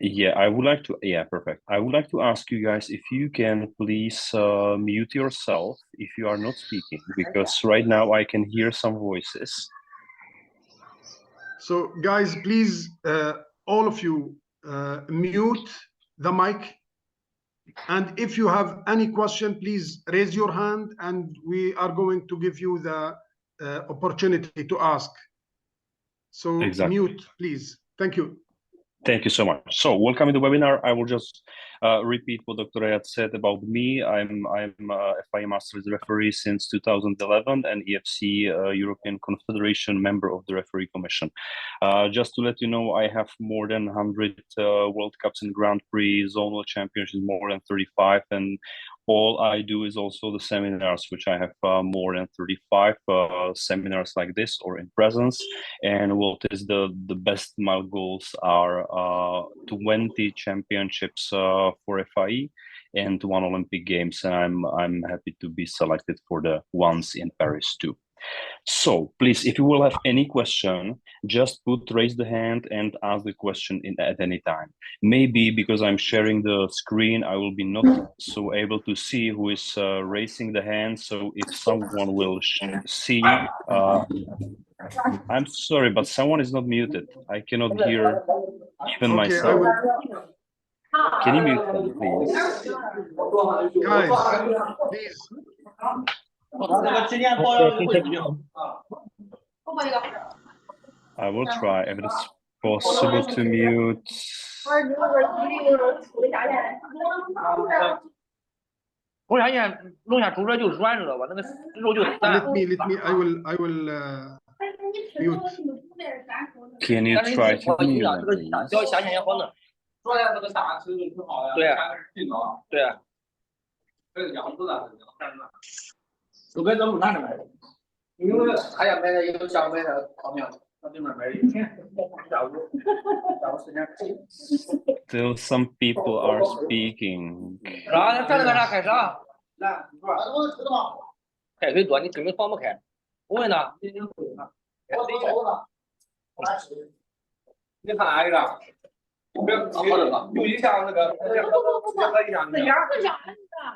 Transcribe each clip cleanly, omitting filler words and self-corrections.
Yeah, I would like to, yeah, perfect. I would like to ask you guys if you can please mute yourself if you are not speaking, because right now I can hear some voices. So guys, please, all of you, mute the mic. And if you have any question, please raise your hand and we are going to give you the opportunity to ask. So Exactly. mute, please. Thank you. Thank you so much. So welcome to the webinar. I will just repeat what Dr. Ayat said about me. I'm FIA Masters referee since 2011 and EFC European Confederation member of the Referee Commission. Just to let you know, I have more than 100 World Cups and Grand Prix, zonal championships, more than 35, and all I do is also the seminars, which I have more than 35 seminars like this or in presence. And what is the best my goals are 20 championships for FIE and 1 Olympic Games. And I'm happy to be selected for the ones in Paris too. So please, if you will have any question, just raise the hand and ask the question at any time. Maybe because I'm sharing the screen, I will be not so able to see who is raising the hand. So if someone will see, I'm sorry, but someone is not muted. I cannot hear even myself. Can you mute them, please? Guys, please. I will try if it's possible to mute. Let me, I will mute. Can you try to mute them, please? 昨天这个虾吃的挺好的，挺好。对啊，这个羊子的，都跟咱们哪里买的？因为他家买的有小买的泡面，他对面买的。下午时间。Still, some people are speaking. 啥？这个啥开始啊？来，你说。我吃的吗？开水多，你根本放不开。我问他，你我走了。你看哪一个？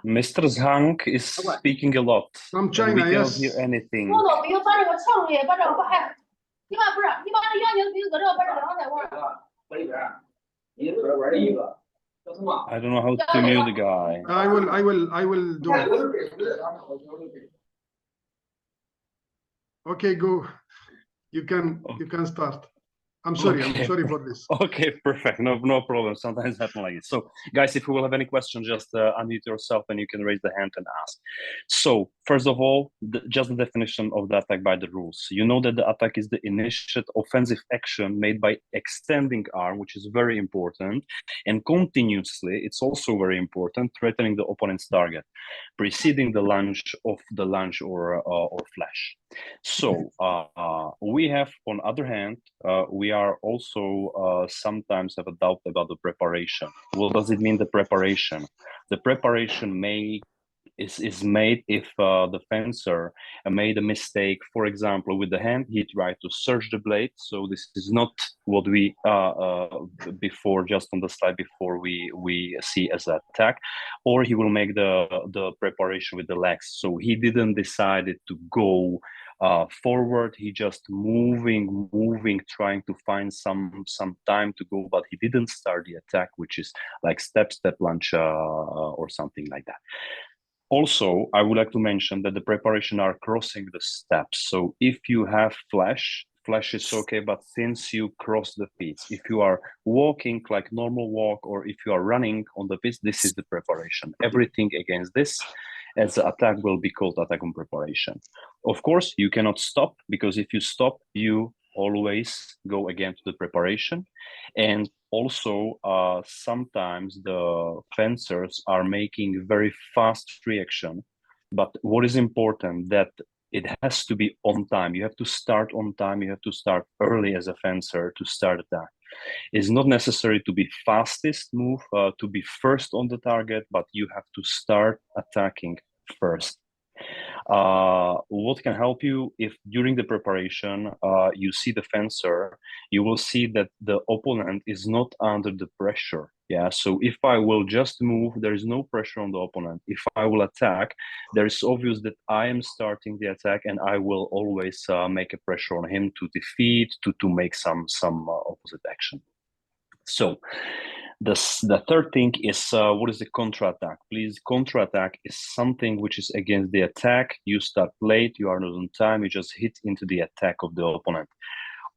Mr. Zhang is speaking a lot. From China, we cannot yes. hear anything. I don't know how to mute the guy. I will do it. Okay, go. You can start. I'm sorry, okay. I'm sorry for this. Okay, perfect. No problem. Sometimes it happens like this. So, guys, if you will have any questions, just unmute yourself and you can raise the hand and ask. So, first of all, just the definition of the attack by the rules. You know that the attack is the initiated offensive action made by extending arm, which is very important, and continuously, it's also very important, threatening the opponent's target, preceding the lunge or flash. So, we have, on other hand, we are also sometimes have a doubt about the preparation. What does it mean, the preparation? The preparation is made if the fencer made a mistake. For example, with the hand, he tried to search the blade. So this is not what we before, just on the slide before we see as an attack, or he will make the preparation with the legs. So he didn't decide to go forward. He just moving, trying to find some time to go, but he didn't start the attack, which is like step lunge or something like that. Also, I would like to mention that the preparation are crossing the steps. So if you have flash is okay, but since you cross the feet, if you are walking like normal walk, or if you are running on the pitch, this is the preparation. Everything against this as the attack will be called attack on preparation. Of course, you cannot stop, because if you stop, you always go again to the preparation. And also, sometimes the fencers are making very fast reaction. But what is important, that it has to be on time. You have to start on time. You have to start early as a fencer to start attack. It's not necessary to be fastest move, to be first on the target, but you have to start attacking first. What can help you if during the preparation you see the fencer, you will see that the opponent is not under the pressure. Yeah, so if I will just move, there is no pressure on the opponent. If I will attack, there is obvious that I am starting the attack, and I will always make a pressure on him to defeat, to make some opposite action. So the third thing is what is the counterattack? Please, counterattack is something which is against the attack. You start late, you are not on time, you just hit into the attack of the opponent.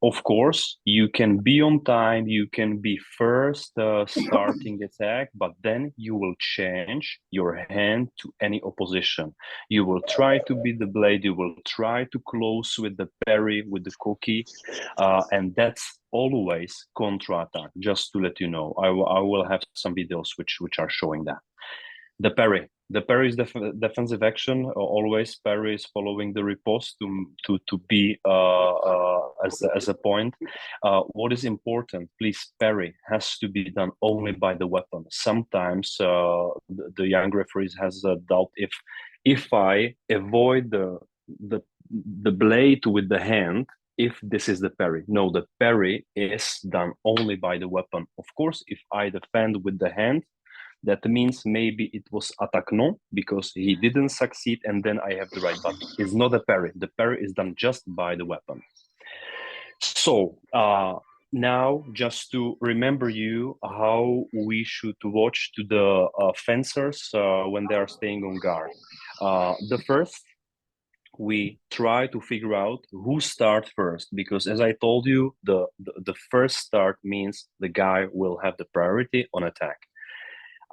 Of course, you can be on time, you can be first starting the attack, but then you will change your hand to any opposition. You will try to beat the blade, you will try to close with the parry, with the cookie, and that's always counterattack, just to let you know. I will have some videos which are showing that. The parry. The parry is defensive action. Always parry is following the riposte to be as a point. What is important? Please, parry has to be done only by the weapon. Sometimes the young referees has a doubt if I avoid the blade with the hand, if this is the parry. No, the parry is done only by the weapon. Of course, if I defend with the hand, that means maybe it was attack non because he didn't succeed, and then I have the right, but it's not a parry. The parry is done just by the weapon. So now, just to remember you how we should watch to the fencers when they are staying on guard. The first, we try to figure out who starts first, because as I told you, the first start means the guy will have the priority on attack.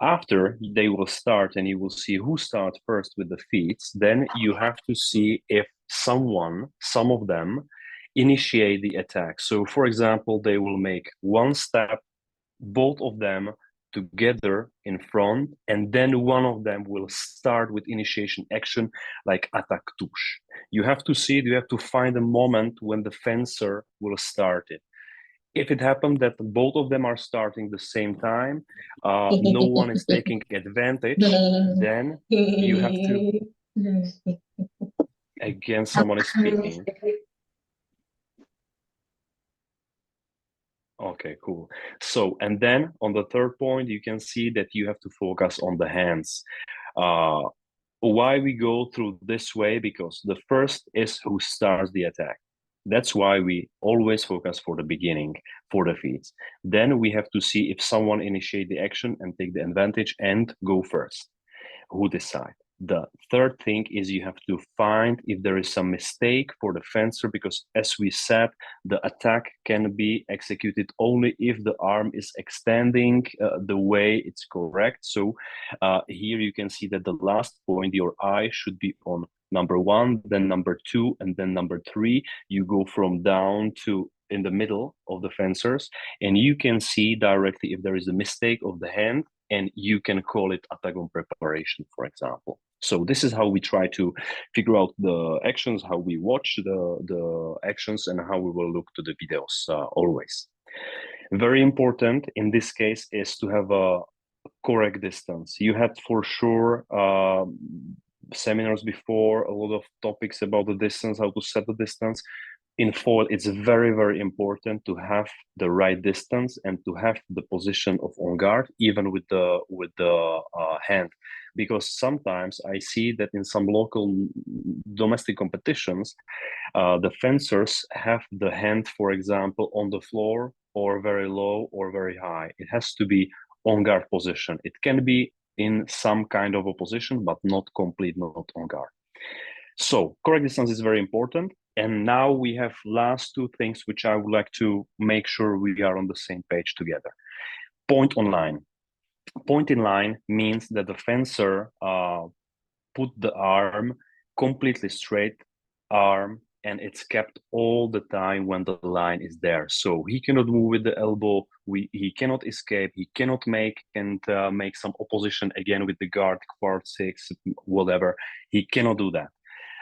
After they will start and you will see who starts first with the feats, then you have to see if some of them initiate the attack. So for example, they will make one step, both of them together in front, and then one of them will start with initiation action like attack touche. You have to see it, you have to find a moment when the fencer will start it. If it happened that both of them are starting the same time, no one is taking advantage, then you have to... Again, someone is speaking. Okay, cool. So, and then on the third point, you can see that you have to focus on the hands. Why we go through this way? Because the first is who starts the attack. That's why we always focus for the beginning, for the feats. Then we have to see if someone initiate the action and take the advantage and go first. Who decide? The third thing is you have to find if there is some mistake for the fencer, because as we said, the attack can be executed only if the arm is extending the way it's correct. So here you can see that the last point, your eye should be on number 1, then number 2, and then number 3. You go from down to in the middle of the fencers, and you can see directly if there is a mistake of the hand, and you can call it attack on preparation, for example. So this is how we try to figure out the actions, how we watch the actions, and how we will look to the videos always. Very important in this case is to have a correct distance. You had for sure seminars before, a lot of topics about the distance, how to set the distance. In foil, it's very, very important to have the right distance and to have the position of on guard, even with the hand, because sometimes I see that in some local domestic competitions, the fencers have the hand, for example, on the floor or very low or very high. It has to be on guard position. It can be in some kind of a position, but not complete, not on guard. So correct distance is very important. And now we have last two things which I would like to make sure we are on the same page together. Point on line. Point in line means that the fencer put the arm completely straight arm, and it's kept all the time when the line is there. So he cannot move with the elbow, he cannot escape, he cannot make some opposition again with the guard, quart 6, whatever. He cannot do that.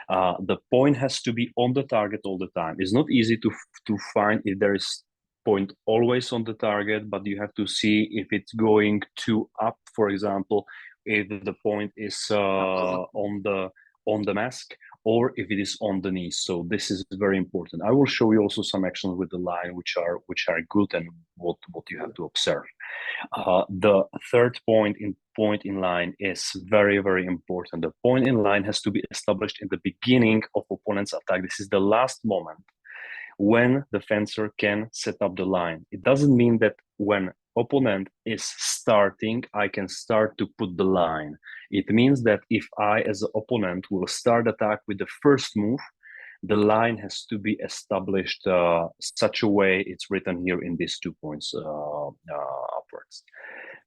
The point has to be on the target all the time. It's not easy to find if there is point always on the target, but you have to see if it's going too up, for example, if the point is on on the mask or if it is on the knees. So this is very important. I will show you also some actions with the line which are good and what you have to observe. The third point in line is very, very important. The point in line has to be established in the beginning of opponent's attack. This is the last moment when the fencer can set up the line. It doesn't mean that when opponent is starting, I can start to put the line. It means that if I, as an opponent, will start attack with the first move, the line has to be established such a way it's written here in these 2 points upwards.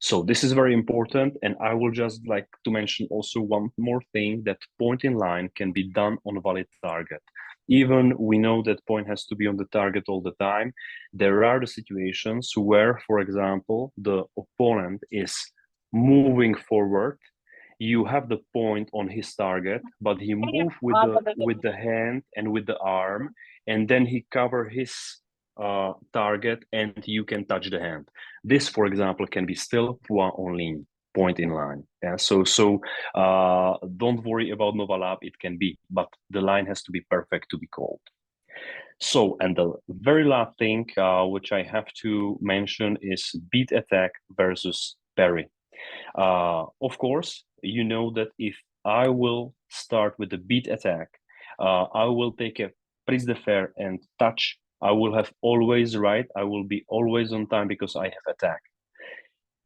So this is very important, and I will just like to mention also one more thing, that point in line can be done on valid target. Even we know that point has to be on the target all the time. There are the situations where, for example, the opponent is moving forward. You have the point on his target, but he moves with the hand and with the arm, and then he cover his target, and you can touch the hand. This, for example, can be still point en ligne, point in line. Yeah, so don't worry about Novalab. It can be, but the line has to be perfect to be called. So, and the very last thing which I have to mention is beat attack versus parry. Of course, you know that if I will start with the beat attack, I will take a prise de fer and touch. I will have always right. I will be always on time because I have attack.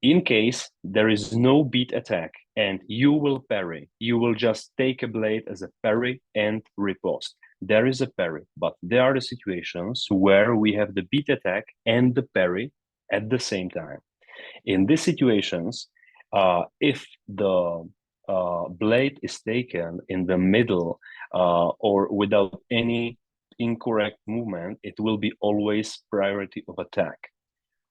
In case there is no beat attack and you will parry, you will just take a blade as a parry and riposte. There is a parry, but there are the situations where we have the beat attack and the parry at the same time. In these situations, if the blade is taken in the middle or without any incorrect movement, it will be always priority of attack.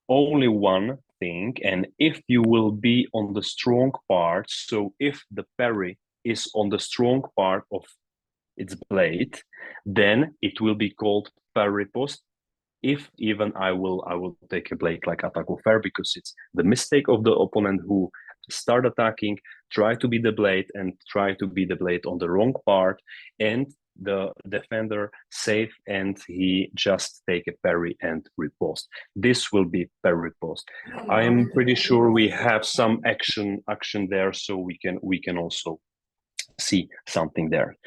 Only one thing, and if you will be on the strong part, so if the parry is on the strong part of its blade, then it will be called parry post. If even I will take a blade like attack au fer, because it's the mistake of the opponent who start attacking, try to be the blade and try to be the blade on the wrong part, and the defender safe and he just take a parry and riposte. This will be parry riposte. I am pretty sure we have some action there, so we can also see something there.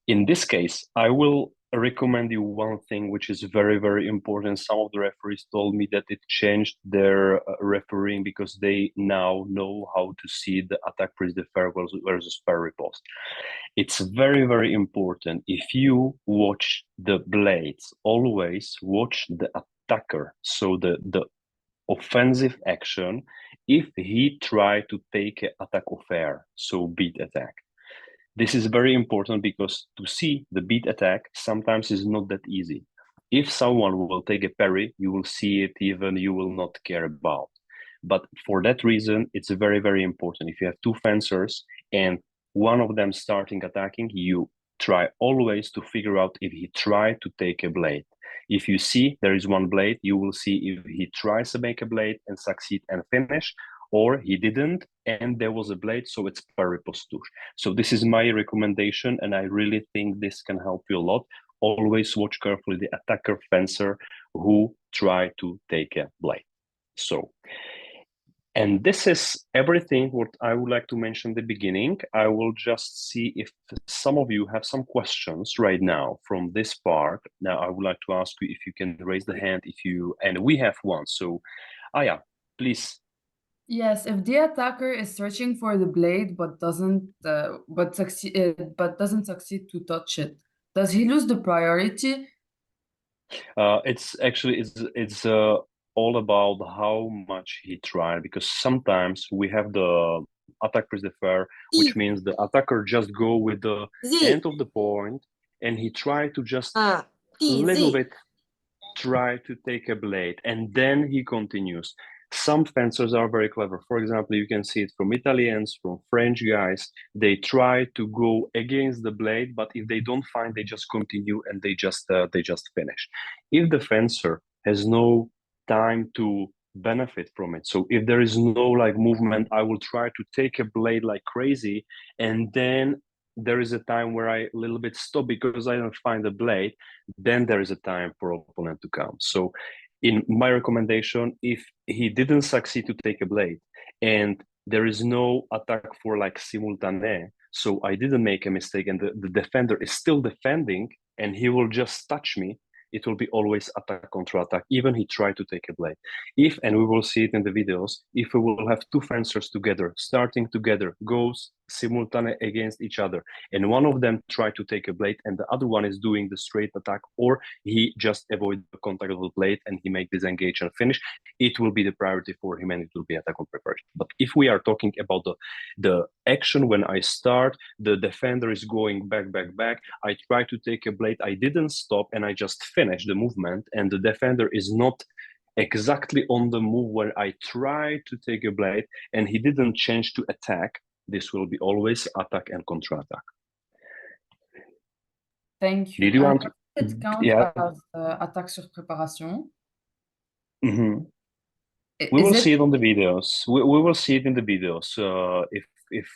In this case, I will recommend you one thing which is very, very important. Some of the referees told me that it changed their refereeing because they now know how to see the attack prise de fer versus parry riposte. It's very, very important. If you watch the blades, always watch the attacker. So the offensive action, if he try to take an attack au fer, so beat attack. This is very important because to see the beat attack sometimes is not that easy. If someone will take a parry, you will see it even you will not care about. But for that reason, it's very, very important. If you have two fencers and one of them starting attacking, you try always to figure out if he tried to take a blade. If you see there is one blade, you will see if he tries to make a blade and succeed and finish, or he didn't and there was a blade, so it's parry post touche. So this is my recommendation, and I really think this can help you a lot. Always watch carefully the attacker fencer who try to take a blade. So, and this is everything what I would like to mention in the beginning. I will just see if some of you have some questions right now from this part. Now I would like to ask you if you can raise the hand if you, and we have one. So, Aya, please. Yes, if the attacker is searching for the blade but doesn't succeed to touch it, does he lose the priority? It's actually all about how much he tried, because sometimes we have the attack prise de fer, which means the attacker just go with the end of the point and he try to just a little bit try to take a blade and then he continues. Some fencers are very clever. For example, you can see it from Italians, from French guys. They try to go against the blade, but if they don't find, they just continue and they just finish. If the fencer has no time to benefit from it, so if there is no like movement, I will try to take a blade like crazy, and then there is a time where I a little bit stop because I don't find the blade, then there is a time for opponent to come. So in my recommendation, if he didn't succeed to take a blade and there is no attack for like simultané, so I didn't make a mistake and the defender is still defending and he will just touch me, it will be always attack contra attack, even he tried to take a blade. If, and we will see it in the videos, if we will have two fencers together, starting together, goes simultaneous against each other, and one of them try to take a blade and the other one is doing the straight attack, or he just avoid the contact of the blade and he make disengage and finish, it will be the priority for him and it will be attack on preparation. But if we are talking about the action when I start, the defender is going back, I try to take a blade, I didn't stop and I just finish the movement, and the defender is not exactly on the move where I try to take a blade and he didn't change to attack, this will be always attack and contra-attack. Thank you. Did you want it count as attack sur préparation? Mm-hmm. We will see it on the videos. We will see it in the videos if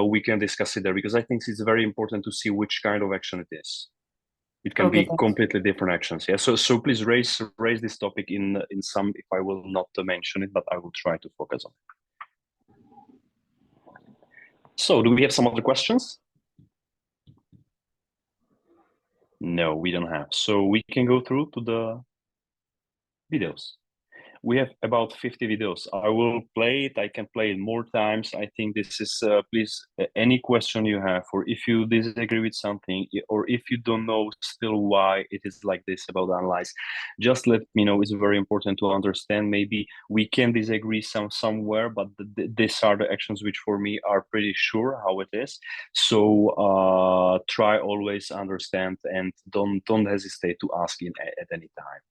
we can discuss it there, because I think it's very important to see which kind of action it is. It can be completely different actions. Yeah. So please raise this topic in some. If I will not mention it, but I will try to focus on it. So, do we have some other questions? No, we don't have. So we can go through to the videos. We have about 50 videos. I will play it. I can play it more times. I think this is, please, any question you have, or if you disagree with something, or if you don't know still why it is like this about analyze, just let me know. It's very important to understand. Maybe we can disagree somewhere, but these are the actions which for me are pretty sure how it is. So try always understand and don't hesitate to ask at any time.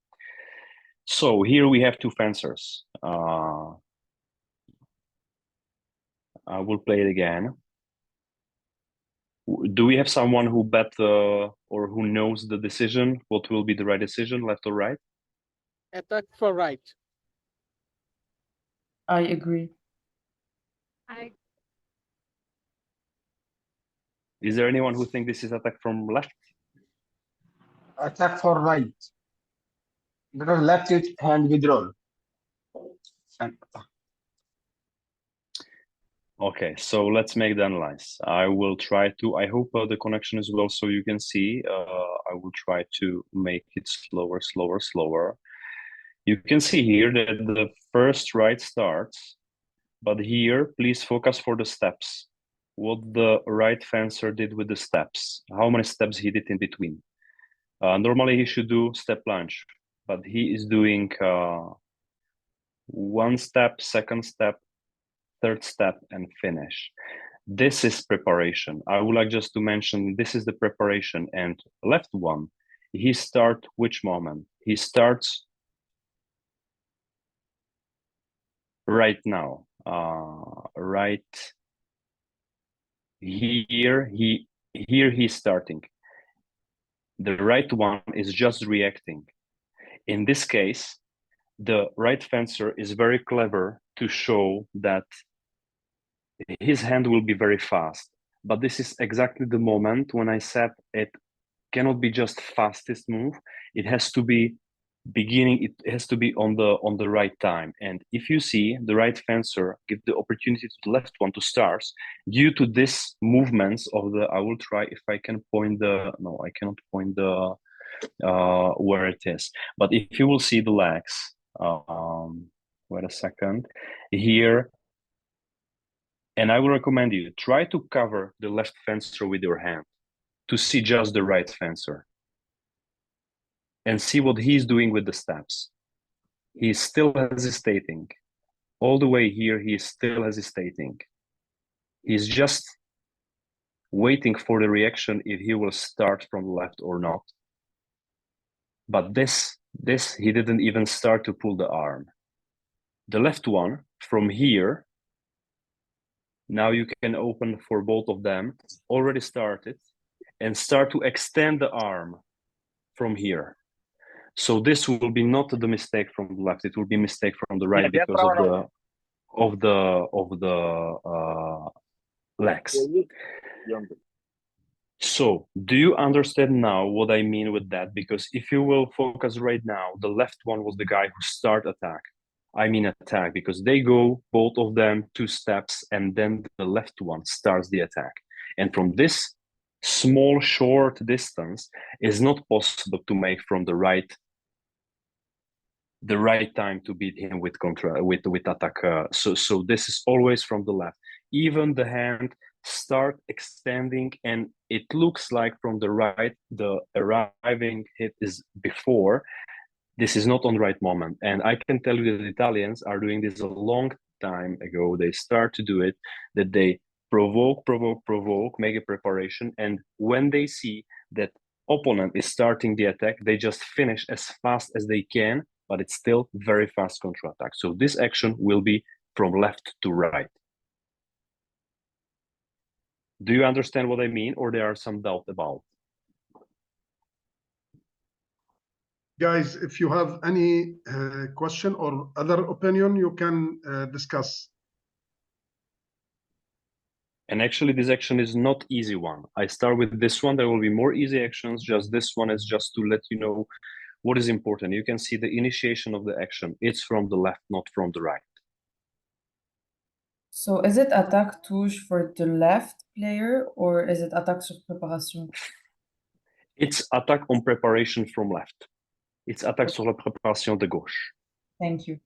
So here we have two fencers. I will play it again. Do we have someone who bet or who knows the decision? What will be the right decision, left or right? Attack for right. I agree. Is there anyone who thinks this is attack from left? Attack for right. Because left is hand withdrawal. Okay, so let's make the analyze. I will try to, I hope the connection is well so you can see. I will try to make it slower. You can see here that the first right starts, but here, please focus for the steps. What the right fencer did with the steps, how many steps he did in between. Normally he should do step lunge, but he is doing one step, second step, third step, and finish. This is preparation. I would like just to mention this is the preparation. And left one, he starts which moment? He starts right now. Right here he's starting. The right one is just reacting. In this case, the right fencer is very clever to show that his hand will be very fast. But this is exactly the moment when I said it cannot be just fastest move. It has to be beginning, it has to be on the right time. And if you see the right fencer give the opportunity to the left one to start, due to this movements of the, I will try if I can point the, no, I cannot point the where it is, but if you will see the legs, wait a second here, and I will recommend you try to cover the left fencer with your hand to see just the right fencer and see what he's doing with the steps. He's still hesitating. All the way here, he's still hesitating. He's just waiting for the reaction if he will start from the left or not. But this, he didn't even start to pull the arm. The left one, from here, now you can open for both of them, already started, and start to extend the arm from here. So this will be not the mistake from the left; it will be a mistake from the right because of the legs. So, do you understand now what I mean with that? Because if you will focus right now, the left one was the guy who start attack. I mean attack, because they go, both of them, 2 steps, and then the left one starts the attack. And from this small, short distance, is not possible to make from the right time to beat him with attack. So this is always from the left. Even the hand start extending, and it looks like from the right the arriving hit is before. This is not on the right moment, and I can tell you that the Italians are doing this a long time ago. They start to do it, that they provoke, make a preparation, and when they see that opponent is starting the attack, they just finish as fast as they can, but it's still very fast counter-attack. So this action will be from left to right. Do you understand what I mean, or there are some doubt about? Guys, if you have any question or other opinion, you can discuss. And actually, this action is not easy one. I start with this one. There will be more easy actions. Just this one is just to let you know what is important. You can see the initiation of the action. It's from the left, not from the right. So is it attaque touche for the left player, or is it attaque sur préparation? It's attack on preparation from left. It's attaque sur la préparation de gauche. Thank you.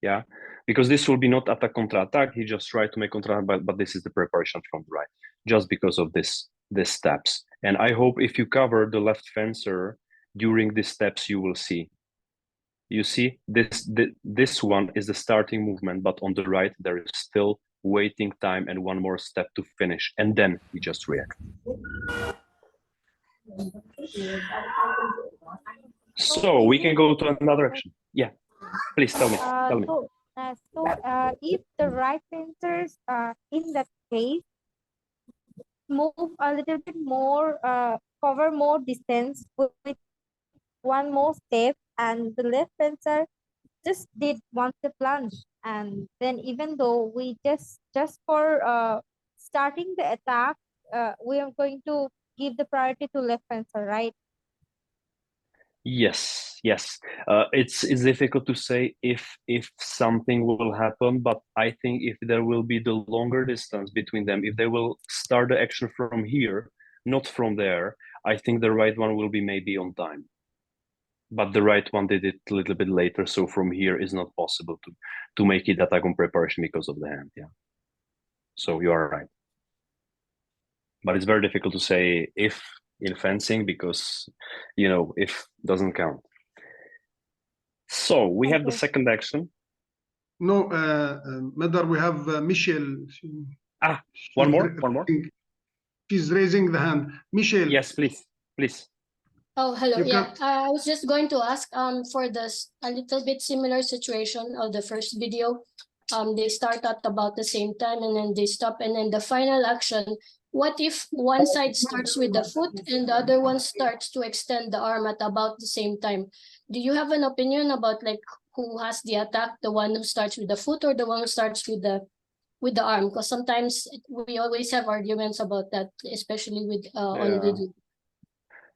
Yeah, because this will be not attack contre-attack. He just tried to make contre-attack, but this is the preparation from the right, just because of these steps. And I hope if you cover the left fencer during these steps, you will see. You see, this one is the starting movement, but on the right, there is still waiting time and one more step to finish. And then he just reacts. So we can go to another action. Yeah, please tell me. If the right fencers in that case move a little bit more, cover more distance with one more step, and the left fencer just did one step plunge, and then even though we just for starting the attack, we are going to give the priority to left fencer, right? Yes. It's difficult to say if something will happen, but I think if there will be the longer distance between them, if they will start the action from here, not from there, I think the right one will be maybe on time. But the right one did it a little bit later, so from here is not possible to make it attack on preparation because of the hand. Yeah. So you are right. But it's very difficult to say if in fencing, because if doesn't count. So we have the second action. No, Madar, we have Michelle. One more. She's raising the hand. Michelle. Yes, please. Oh, hello. Yeah, I was just going to ask for this a little bit similar situation of the first video. They start at about the same time and then they stop, and then the final action. What if one side starts with the foot and the other one starts to extend the arm at about the same time? Do you have an opinion about like who has the attack, the one who starts with the foot or the one who starts with the arm? Because sometimes we always have arguments about that, especially with on video.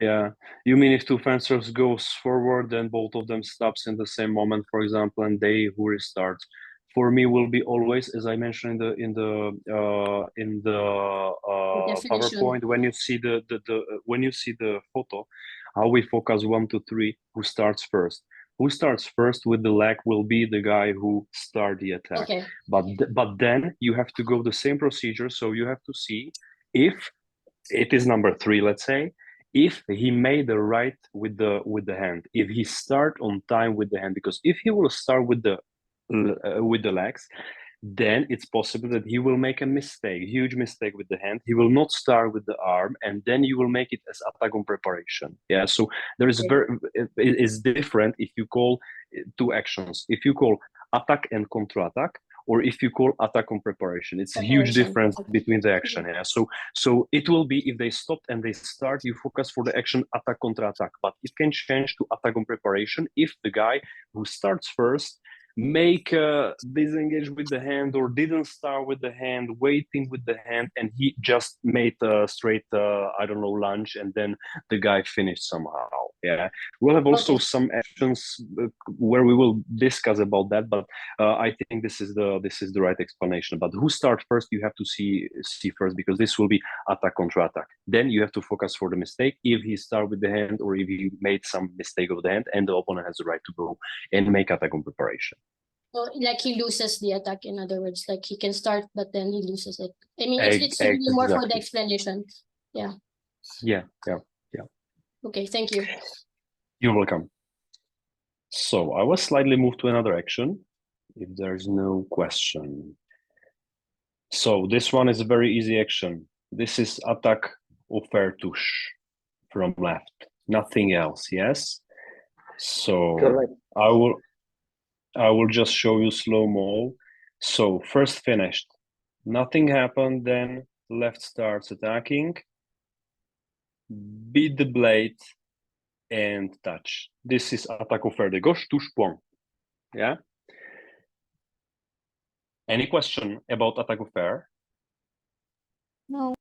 Yeah, you mean if 2 fencers goes forward, then both of them stops in the same moment, for example, and they who restarts. For me, will be always, as I mentioned in the PowerPoint, when you see the photo, how we focus 1 to 3, who starts first. Who starts first with the leg will be the guy who start the attack. Okay. But then you have to go the same procedure. So you have to see if it is number 3, let's say, if he made the right with the hand, if he start on time with the hand, because if he will start with the legs, then it's possible that he will make a mistake, huge mistake with the hand. He will not start with the arm, and then you will make it as attack on preparation. Yeah, so there is it's different if you call 2 actions. If you call attack and counter-attack, or if you call attack on preparation, it's a huge difference between the action. Yeah, so it will be if they stop and they start, you focus for the action attack counter-attack, but it can change to attack on preparation if the guy who starts first make disengage with the hand or didn't start with the hand, waiting with the hand, and he just made a straight I don't know, lunge, and then the guy finished somehow. Yeah, we'll have also some actions where we will discuss about that, but I think this is the right explanation. But who start first, you have to see first, because this will be attack contra attack. Then you have to focus for the mistake, if he start with the hand or if he made some mistake of the hand, and the opponent has the right to go and make attack on preparation. So, like, he loses the attack, in other words, like he can start, but then he loses it. I mean, it's really more for the explanation. Yeah. Yeah. Okay, thank you. You're welcome. So I will slightly move to another action, if there's no question. So this one is a very easy action. This is attack offert touche from left, nothing else. Yes. So Correct. I will just show you slow-mo. So first finished, nothing happened, then left starts attacking, beat the blade and touch. This is attack offert de gauche, touche point. Yeah. Any question about attack offert? No.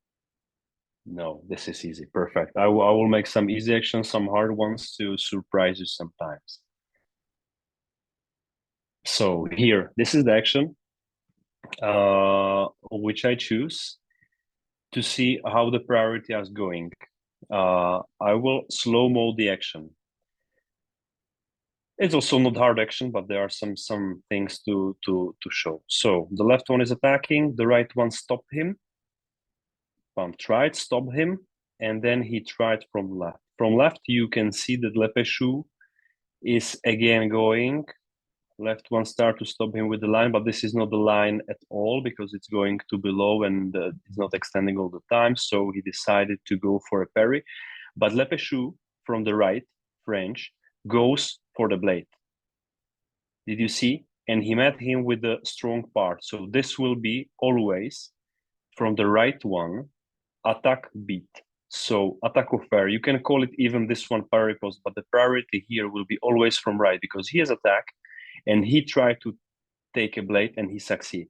No, this is easy. Perfect. I will make some easy actions, some hard ones to surprise you sometimes. So here, this is the action which I choose to see how the priority is going. I will slow-mo the action. It's also not hard action, but there are some things to show. So the left one is attacking, the right one stopped him. Pump tried, stop him, and then he tried from left. From left, you can see that Le Péchou is again going. Left one start to stop him with the line, but this is not the line at all because it's going to below and it's not extending all the time. So he decided to go for a parry. But Le Péchou from the right, French, goes for the blade. Did you see? And he met him with the strong part. So this will be always from the right one, attack beat. So attack offert, you can call it even this one parry post, but the priority here will be always from right because he has attack and he tried to take a blade and he succeed.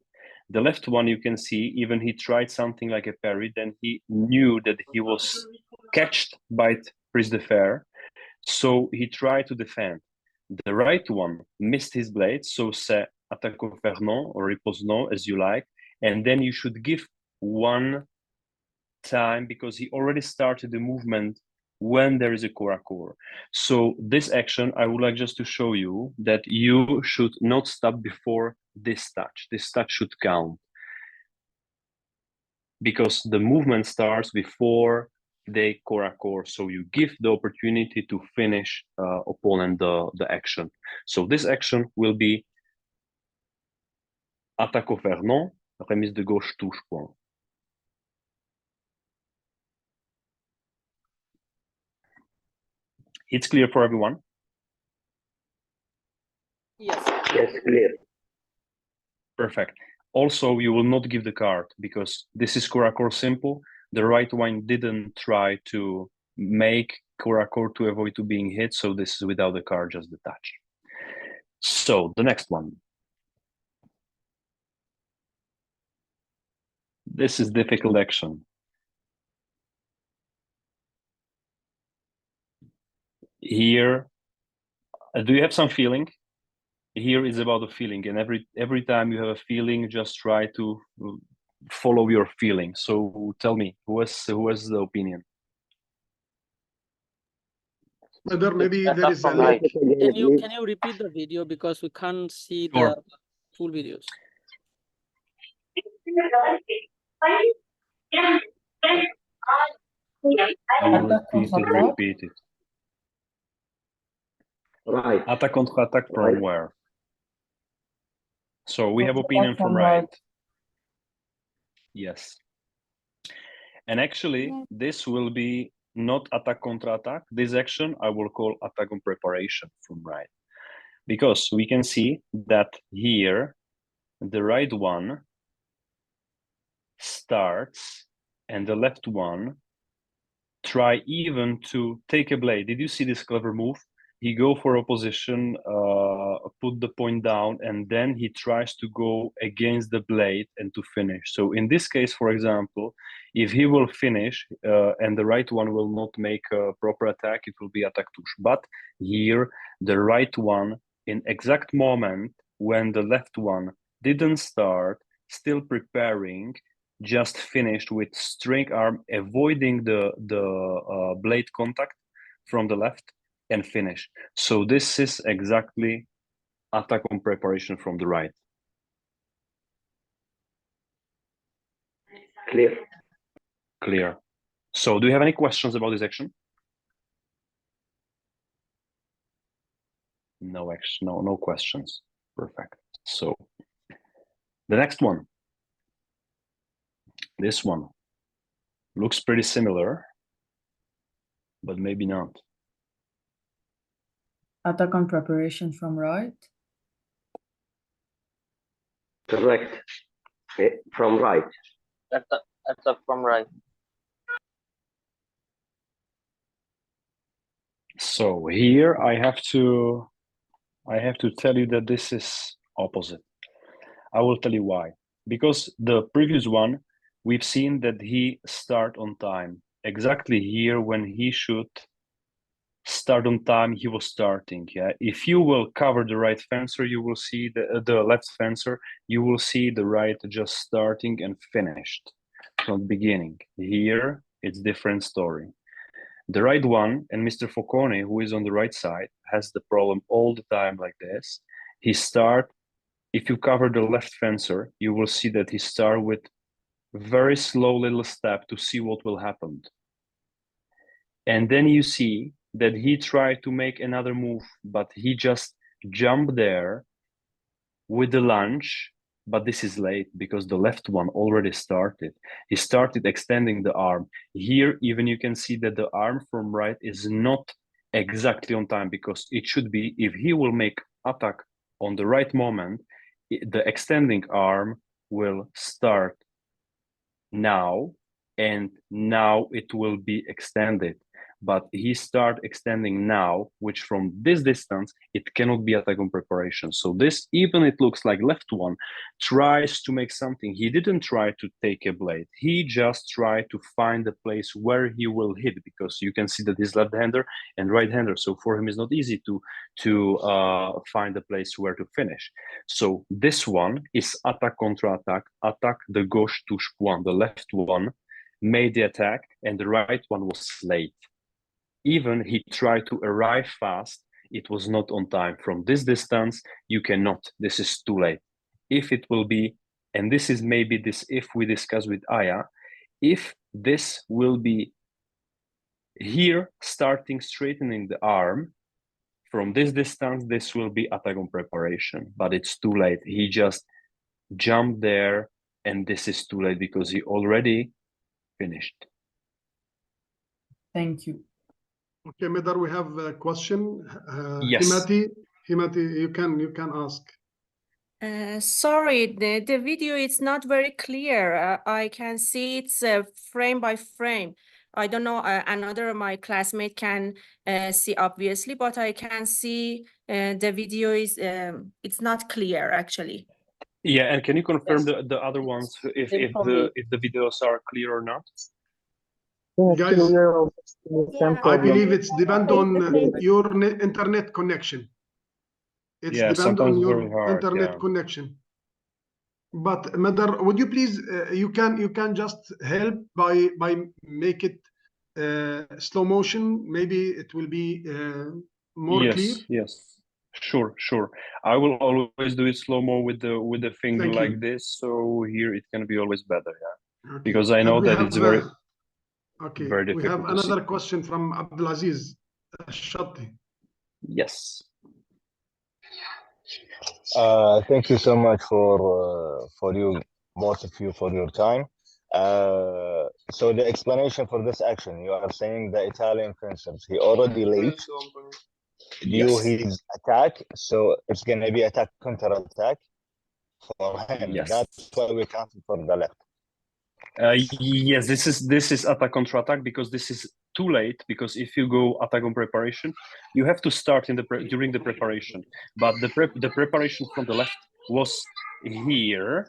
The left one, you can see, even he tried something like a parry, then he knew that he was catched by prise de fer, so he tried to defend. The right one missed his blade, so c'est attaque offert non, or repose non, as you like, and then you should give one time because he already started the movement when there is a corps à corps. So this action, I would like just to show you that you should not stop before this touch. This touch should count because the movement starts before the corps à corps. So you give the opportunity to finish opponent the action. So this action will be attaque offert non, remise de gauche touche point. It's clear for everyone? Yes. Yes, clear. Perfect. Also, you will not give the card because this is corps à corps simple. The right one didn't try to make corps à corps to avoid to being hit, so this is without the card, just the touch. So the next one. This is difficult action. Here, do you have some feeling? Here is about the feeling, and every time you have a feeling, just try to follow your feeling. So tell me, who has the opinion? Maybe there is a Right. Can you repeat the video because we can't see the full videos? I will repeat it. Right. Attack contre attack from Right. where? So we have opinion from right. Yes. And actually, this will be not attack contra attack. This action I will call attack on preparation from right. Because we can see that here, the right one starts and the left one try even to take a blade. Did you see this clever move? he go for opposition, put the point down, and then he tries to go against the blade and to finish. So in this case, for example, if he will finish and the right one will not make a proper attack, it will be attack touche. But here, the right one, in exact moment when the left one didn't start, still preparing, just finished with string arm, avoiding the blade contact from the left, and finish. So this is exactly attack on preparation from the right. Clear. Clear. So do you have any questions about this action? No action, no questions. Perfect. So the next one, this one looks pretty similar, but maybe not. Attack on preparation from right. Correct. From right. Attack from right. So here I have to tell you that this is opposite. I will tell you why. Because the previous one, we've seen that he start on time. Exactly here when he should start on time, he was starting. Yeah. If you will cover the right fencer, you will see the left fencer, you will see the right just starting and finished from the beginning. Here, it's different story. The right one, and Mr. Focone, who is on the right side, has the problem all the time like this. He start, if you cover the left fencer, you will see that he start with very slow little step to see what will happen. And then you see that he tried to make another move, but he just jumped there with the lunge, but this is late because the left one already started. He started extending the arm. Here, even you can see that the arm from right is not exactly on time because it should be, if he will make attack on the right moment, the extending arm will start now, and now it will be extended. But he start extending now, which from this distance, it cannot be attack on preparation. So this, even it looks like left one, tries to make something. He didn't try to take a blade. He just tried to find the place where he will hit, because you can see that he's left-hander and right-hander. So for him, it's not easy to find the place where to finish. So this one is attack contra attack, attack the gauche touche one. The left one made the attack and the right one was late. Even he tried to arrive fast, it was not on time. From this distance, you cannot. This is too late. If it will be, and this is maybe this, if we discuss with Aya, if this will be here, starting straightening the arm, from this distance, this will be attack on preparation, but it's too late. He just jumped there, and this is too late because he already finished. Thank you. Okay, Medar, we have a question. Yes. Himati, you can ask. Sorry, the video is not very clear. I can see it's frame by frame. I don't know, another of my classmate can see obviously, but I can see the video is it's not clear actually. Yeah, and can you confirm Yes. the other ones if Same for me. the videos are clear or not? Guys, Yeah, I believe it's depend Face on to face. your internet connection. It's Yeah, depend on sometimes your very hard, internet yeah. connection. But Medar, would you please you can just help by make it slow motion? Maybe it will be more clear. Yes, sure. I will always do it slow-mo with the finger Thank like you. this, so here it can be always better, yeah. Okay. Because I And know we that have, it's very okay. very We have difficult to see. another question from Abdulaziz Shatti. Yes. Thank you so much for you, both of you, for your time. So the explanation for this action, you are saying the Italian fencers, he already late due Yes. his attack, so it's gonna be attack counter attack for him. Yes. That's why we counted for the left. Yes, this is attack contra attack because this is too late, because if you go attack on preparation, you have to start in the during the preparation. But the preparation from the left was here,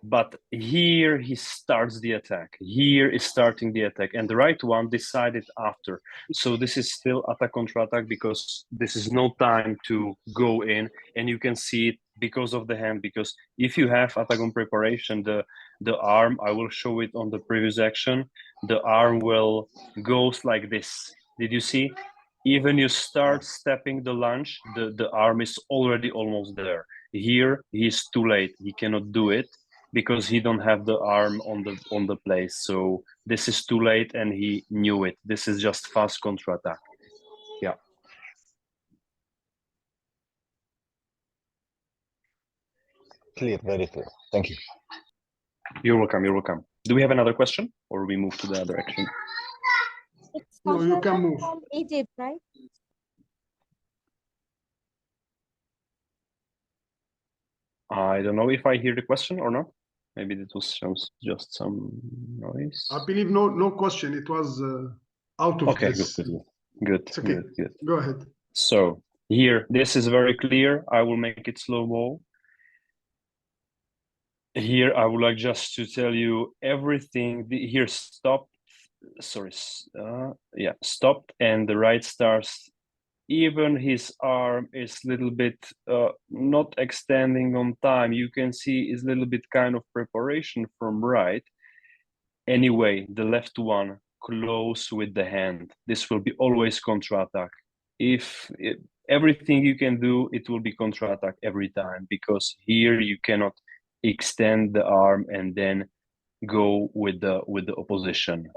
but here he starts the attack. Here is starting the attack, and the right one decided after. So this is still attack contra attack, because this is no time to go in, and you can see it because of the hand. Because if you have attack on preparation, the arm, I will show it on the previous action, the arm will goes like this. Did you see? Even you start stepping the lunge, the arm is already almost there. Here he's too late, he cannot do it because he don't have the arm on the place. So this is too late, and he knew it. This is just fast contra attack. Yeah. Clear, very clear. Thank you. You're welcome. You're welcome. Do we have another question, or we move to the other action? It's No, you can move. from Egypt, right? I don't know if I hear the question or not. Maybe it was just some noise. I believe no question. It was out of Okay, this. good. It's okay. Good. Go ahead. So here, this is very clear. I will make it slow-mo. Here, I would like just to tell you everything. Here, stop. Sorry. Yeah, stopped, and the right starts. Even his arm is a little bit not extending on time. You can see is a little bit kind of preparation from right. Anyway, the left one close with the hand. This will be always contra-attack. If everything you can do, it will be contra-attack every time, because here you cannot extend the arm and then go with the opposition.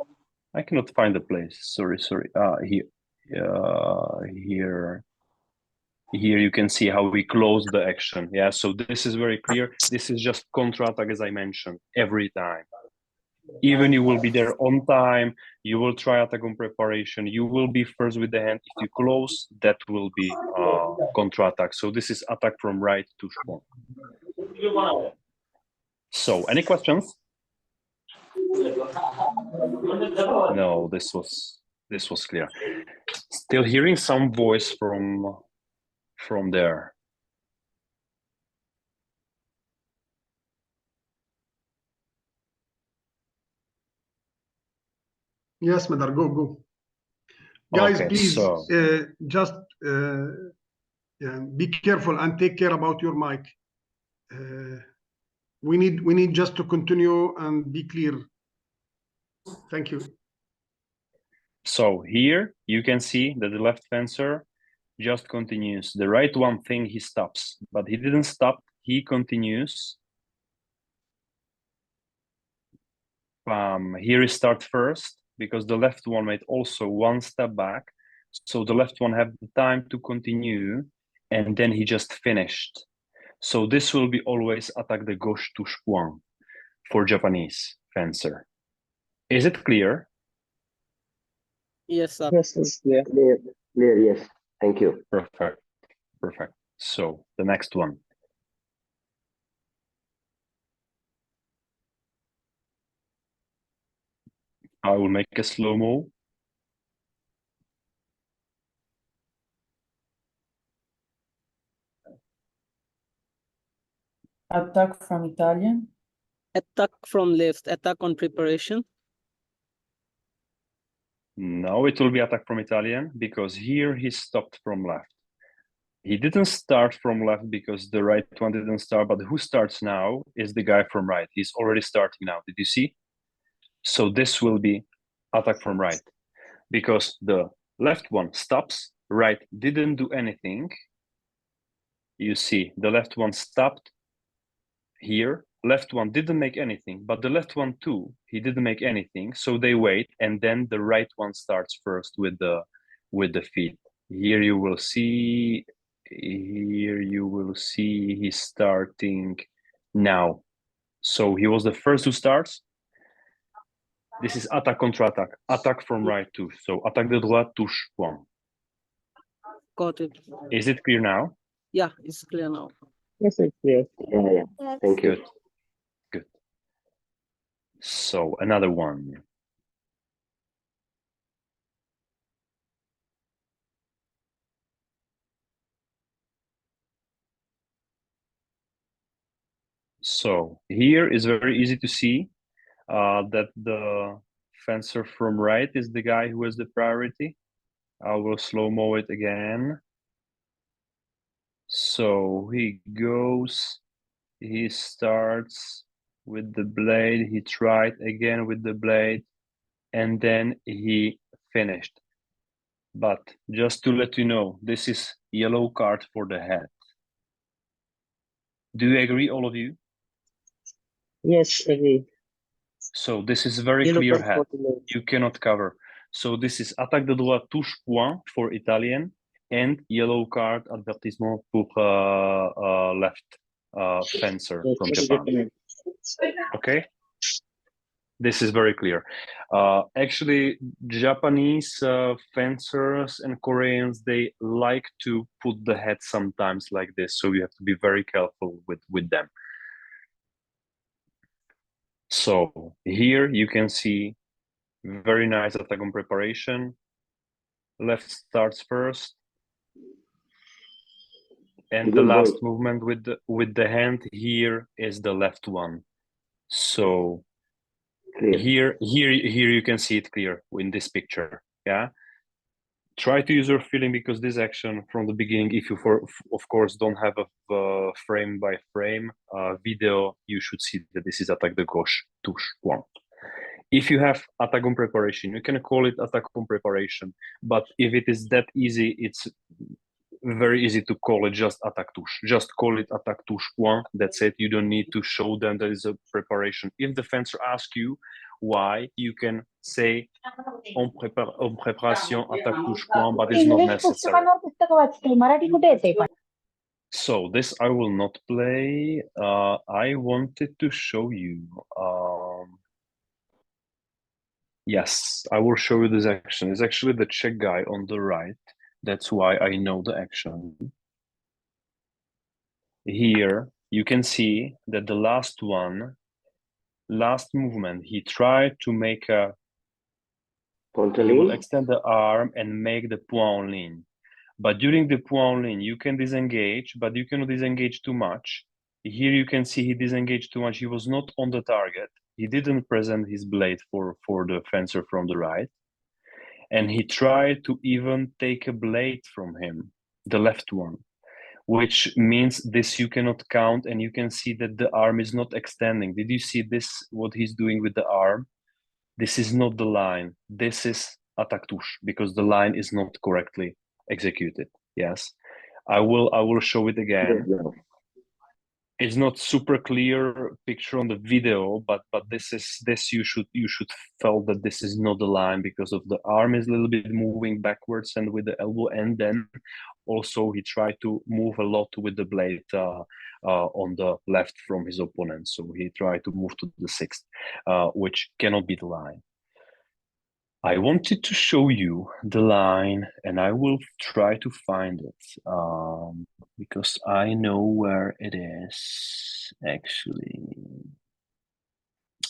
I cannot find the place. Sorry. Here you can see how we close the action. Yeah, so this is very clear. This is just contra-attack, as I mentioned, every time. Even you will be there on time, you will try attack on preparation, you will be first with the hand. If you close, that will be contra-attack. So this is attack from right to short. So any questions? No, this was clear. Still hearing some voice from there. Yes, Madar, go. Guys, Okay, please so just be careful and take care about your mic. We need just to continue and be clear. Thank you. So here you can see that the left fencer just continues. The right one thing he stops, but he didn't stop. He continues. Here he starts first, because the left one made also one step back. So the left one had the time to continue, and then he just finished. So this will be always attack de gauche touche point for Japanese fencer. Is it clear? Yes, sir. Yes, it's clear. Clear, yes. Thank you. Perfect. So the next one. I will make a slow-mo. Attack from Italian. Attack from left, attack on preparation. No, it will be attack from Italian, because here he stopped from left. He didn't start from left because the right one didn't start, but who starts now is the guy from right. He's already starting now. Did you see? So this will be attack from right, because the left one stops, right didn't do anything. You see, the left one stopped here, left one didn't make anything, but the left one too, he didn't make anything. So they wait, and then the right one starts first with the feet. Here you will see he's starting now. So he was the first who starts. This is attack contra attack, attack from right touche. So attaque de droite touche point. Got it. Is it clear now? Yeah, it's clear now. Yes, it's clear. Yeah. Yes. Thank you. Good. So another one. So here is very easy to see that the fencer from right is the guy who has the priority. I will slow-mo it again. So he goes, he starts with the blade, he tried again with the blade, and then he finished. But just to let you know, this is yellow card for the head. Do you agree, all of you? Yes, agree. So this is very Yellow clear card head. for the leg. You cannot cover. So this is attaque de droit touche point for Italian and yellow card avertissement pour left fencer Yes, from for the Japan. Japanese. Okay, this is very clear. Actually, Japanese fencers and Koreans, they like to put the head sometimes like this, so you have to be very careful with them. So here you can see very nice attack on preparation. Left starts first, and the last movement with the hand here is the left one. So here you can see it clear in this picture. Yeah, try to use your feeling, because this action from the beginning, if you of course don't have a frame by frame video, you should see that this is attaque de gauche touche point. If you have attack on preparation, you can call it attack on preparation, but if it is that easy, it's very easy to call it just attaque touche. Just call it attaque touche point. That's it. You don't need to show them there is a preparation. If the fencer asks you why, you can say en préparation attaque touche point, but it's not necessary. So this I will not play. I wanted to show you. Yes, I will show you this action. It's actually the Czech guy on the right. That's why I know the action. Here you can see that the last movement, he tried to make a, he will extend the arm and make the point en ligne. But during the point en ligne, you can disengage, but you cannot disengage too much. Here you can see he disengaged too much. He was not on the target. He didn't present his blade for the fencer from the right. And he tried to even take a blade from him, the left one, which means this you cannot count, and you can see that the arm is not extending. Did you see this, what he's doing with the arm? This is not the line. This is attaque touche, because the line is not correctly executed. Yes, I will show it again. It's not super clear picture on the video, but this you should feel that this is not the line, because of the arm is a little bit moving backwards and with the elbow, and then also he tried to move a lot with the blade on the left from his opponent. So he tried to move to the sixth, which cannot be the line. I wanted to show you the line, and I will try to find it because I know where it is, actually.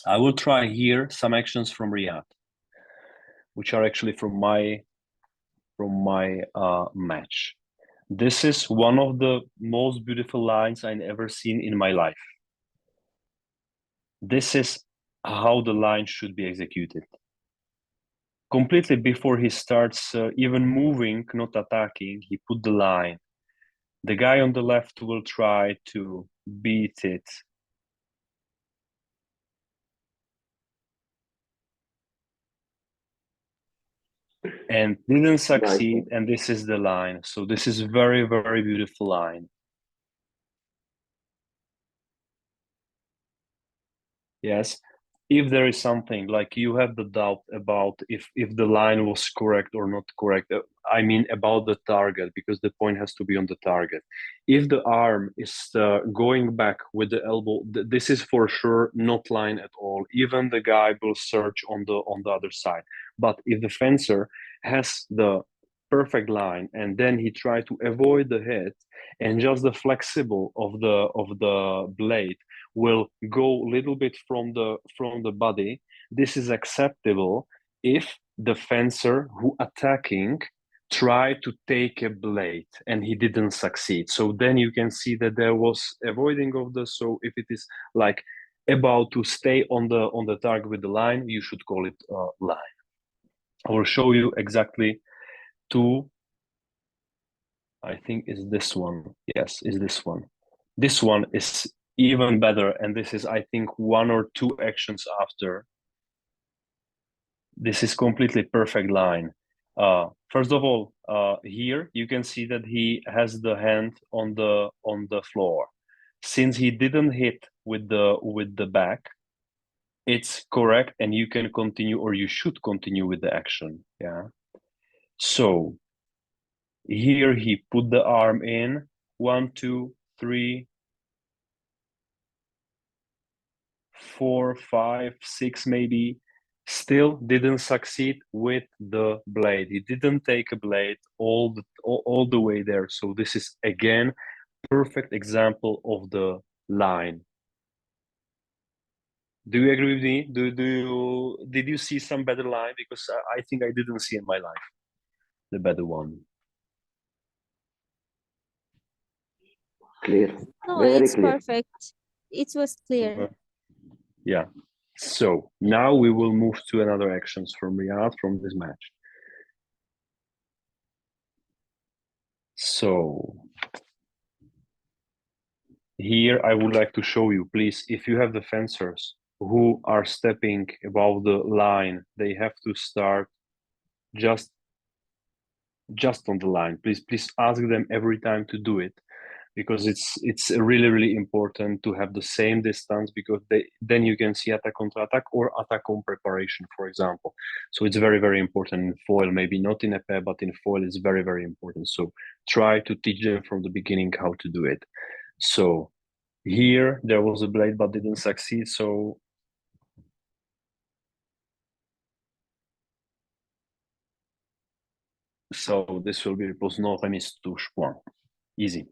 I will try here some actions from Riyadh, which are actually from my match. This is one of the most beautiful lines I've ever seen in my life. This is how the line should be executed. Completely before he starts even moving, not attacking, he put the line. The guy on the left will try to beat it. And didn't succeed, and this is the line. So this is very, very beautiful line. Yes. If there is something like you have the doubt about if the line was correct or not correct, I mean about the target, because the point has to be on the target. If the arm is going back with the elbow, this is for sure not line at all. Even the guy will search on the other side. But if the fencer has the perfect line and then he tried to avoid the hit, and just the flexible of the blade will go a little bit from the body, this is acceptable if the fencer who attacking try to take a blade and he didn't succeed. So then you can see that there was avoiding of the, so if it is like about to stay on the target with the line, you should call it line. I will show you exactly two, I think is this one. Yes, is this one. This one is even better, and this is, I think, 1 or 2 actions after. This is completely perfect line. First of all, here you can see that he has the hand on the floor. Since he didn't hit with the back, it's correct, and you can continue, or you should continue with the action. Yeah. So here he put the arm in, 1, 2, 3, 4, 5, 6, maybe. Still didn't succeed with the blade. He didn't take a blade all the way there. So this is again perfect example of the line. Do you agree with me? Did you see some better line? Because I think I didn't see in my life the better one. Clear. No, Very it's clear. perfect. It was clear. Yeah. So now we will move to another actions from Riyadh from this match. So here I would like to show you, please, if you have the fencers who are stepping above the line, they have to start just on the line. Please ask them every time to do it, because it's really important to have the same distance, because then you can see attack contra attack or attack on preparation, for example. So it's very important in foil, maybe not in épée, but in foil it's very important. So try to teach them from the beginning how to do it. So here there was a blade but didn't succeed, so this will be repose no remise touche point. Easy.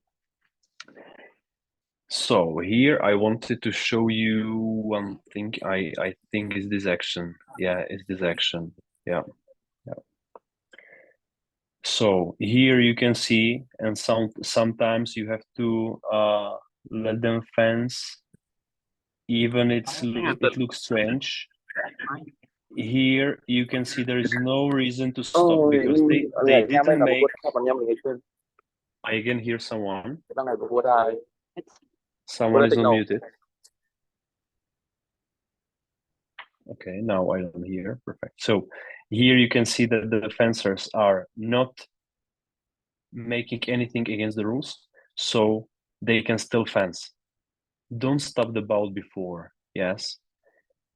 So here I wanted to show you one thing. I think is this action. Yeah, is this action. Yeah. So here you can see, and sometimes you have to let them fence, even it looks strange. Here you can see there is no reason to stop, because they didn't make. I again hear someone. Someone is unmuted. Okay, now I don't hear. Perfect. So here you can see that the fencers are not making anything against the rules, so they can still fence. Don't stop the bout before. Yes.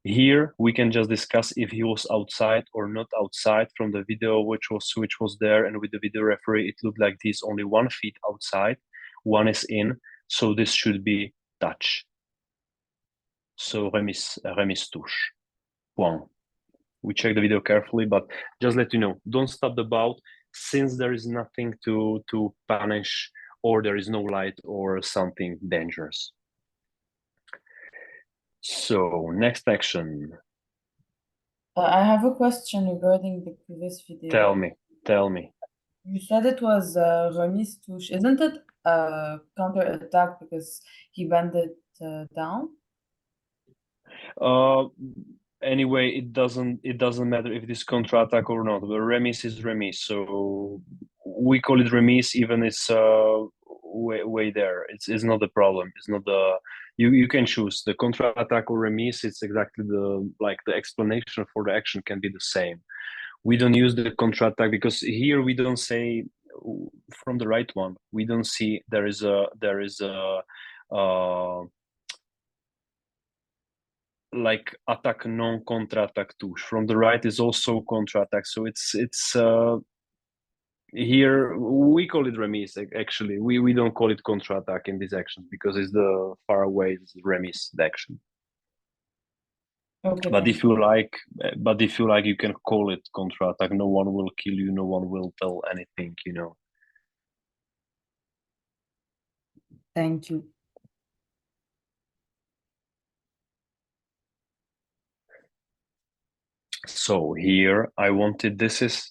Here we can just discuss if he was outside or not outside. From the video which was there, and with the video referee, it looked like this: only 1 feet outside, 1 is in. So this should be touch. So remise touche. Point. We check the video carefully, but just let you know, don't stop the bout, since there is nothing to punish, or there is no light or something dangerous. So next action. I have a question regarding the previous video. Tell me. You said it was remise touche. Isn't it counter attack because he bent it down? Anyway, it doesn't matter if it is counter attack or not. The remise is remise, so we call it remise, even it's way there. It's not the problem. It's not the you can choose the counter attack or remise. It's exactly the explanation for the action can be the same. We don't use the counter attack because here we don't say from the right one. We don't see there is a like attack non contra attack touche. From the right is also contra attack. So it's here we call it remise. Actually, we don't call it contra attack in this action because it's the far away remise action. Okay. But if you like, you can call it contra attack. No one will kill you. No one will tell anything. Thank you. So here I wanted, this is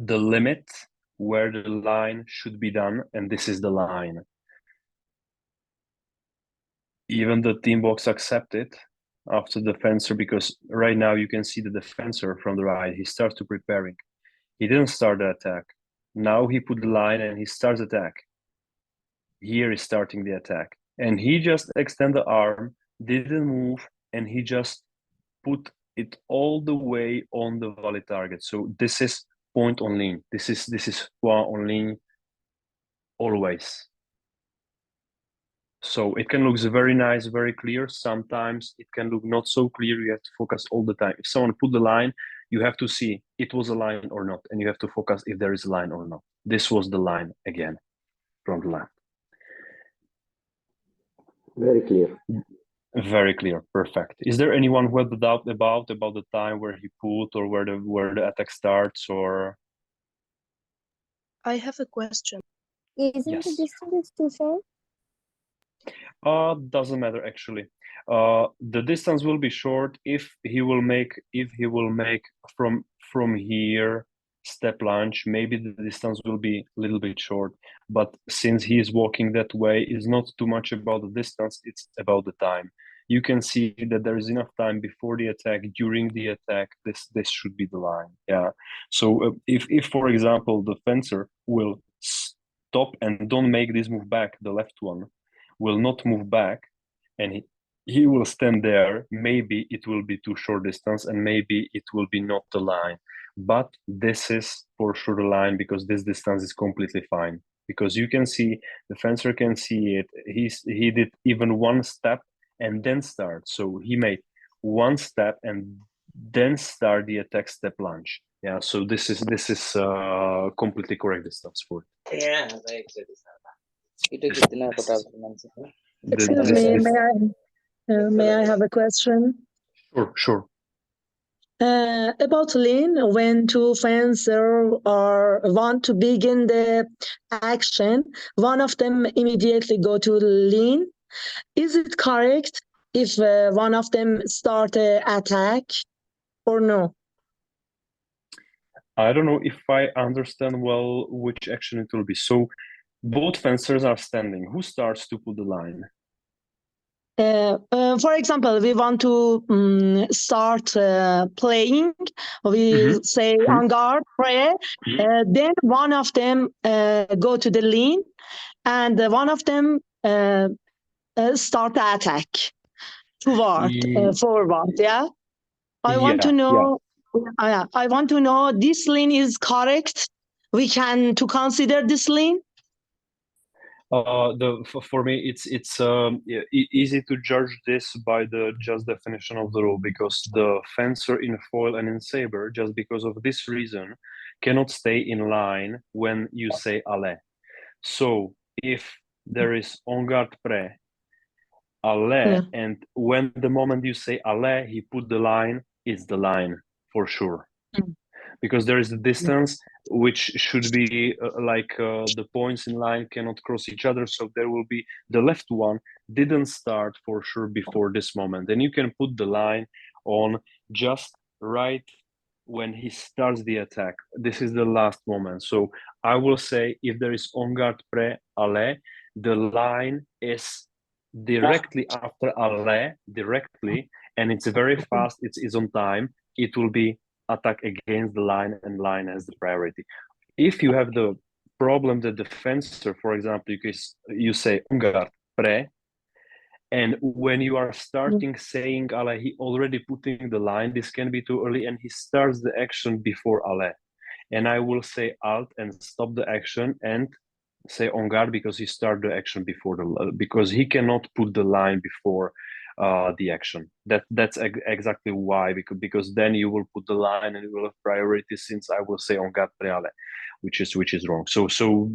the limit where the line should be done, and this is the line. Even the team box accepted after the fencer, because right now you can see that the fencer from the right, he starts to preparing. He didn't start the attack. Now he put the line and he starts attack. Here he's starting the attack. And he just extend the arm, didn't move, and he just put it all the way on the valid target. So this is point on ligne. This is point on ligne always. So it can look very nice, very clear. Sometimes it can look not so clear. You have to focus all the time. If someone put the line, you have to see it was a line or not, and you have to focus if there is a line or not. This was the line again from the left. Very clear. Very clear. Perfect. Is there anyone who had a doubt about the time where he put or where the attack starts? Or I have a question. Isn't yes. the distance too short? Doesn't matter actually. The distance will be short if he will make from here step lunge. Maybe the distance will be a little bit short, but since he is walking that way, it's not too much about the distance, it's about the time. You can see that there is enough time before the attack, during the attack. This should be the line. Yeah. So if for example the fencer will stop and don't make this move back, the left one will not move back, and he will stand there, maybe it will be too short distance and maybe it will be not the line. But this is for sure the line, because this distance is completely fine, because you can see the fencer can see it. He did even one step and then start. So he made one step and then start the attack step lunge. Yeah, so this is completely correct distance for it. Yeah, Excuse me, may I have a question? Sure. About lean, when two fencers want to begin the action, one of them immediately go to lean. Is it correct if one of them start an attack or no? I don't know if I understand well which action it will be. So both fencers are standing. Who starts to put the line? For example, we want to start playing. We say en garde, pray. Then one of them go to the lean, and one of them start the attack forward. Yeah, I want to know. Yeah. I want to know this lean is correct. We can to consider this lean. For me, it's easy to judge this by the just definition of the rule, because the fencer in foil and in saber, just because of this reason, cannot stay in line when you say allez. So if there is en garde prêt, allez, and when the moment you say allez, he put the line, it's the line for sure. Because there is a distance which should be the points in line cannot cross each other, so there will be the left one didn't start for sure before this moment. Then you can put the line on just right when he starts the attack. This is the last moment. So I will say if there is en garde prêt allez, the line is directly after allez, directly, and it's very fast, it's on time, it will be attack against the line, and line as the priority. If you have the problem that the fencer, for example, you say en garde prêt, and when you are starting saying allez, he already putting the line, this can be too early, and he starts the action before allez. And I will say alt and stop the action and say en garde, because he started the action before because he cannot put the line before the action. That's exactly why, because then you will put the line and you will have priority, since I will say en garde prêt allez, which is wrong. So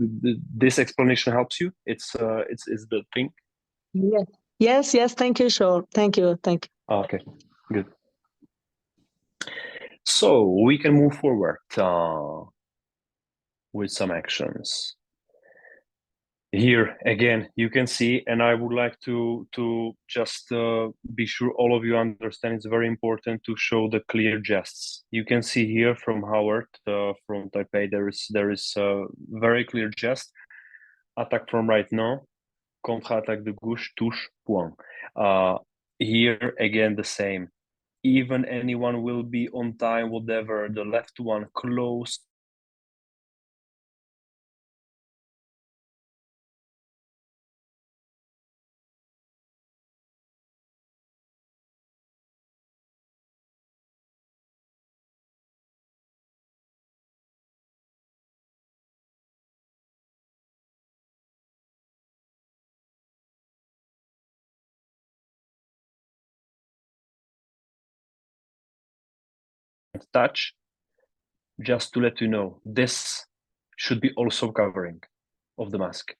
this explanation helps you. It's the thing. Yes. Thank you. Sure. Thank you. Okay, good. So we can move forward with some actions. Here again, you can see, and I would like to just be sure all of you understand. It's very important to show the clear gests. You can see here from Howard from Taipei. There is a very clear gest. Attack from right now. Contre-attaque de gauche, touche, point. Here again the same. Even anyone will be on time, whatever. The left one close. Touch, just to let you know, this should be also covering of the mask.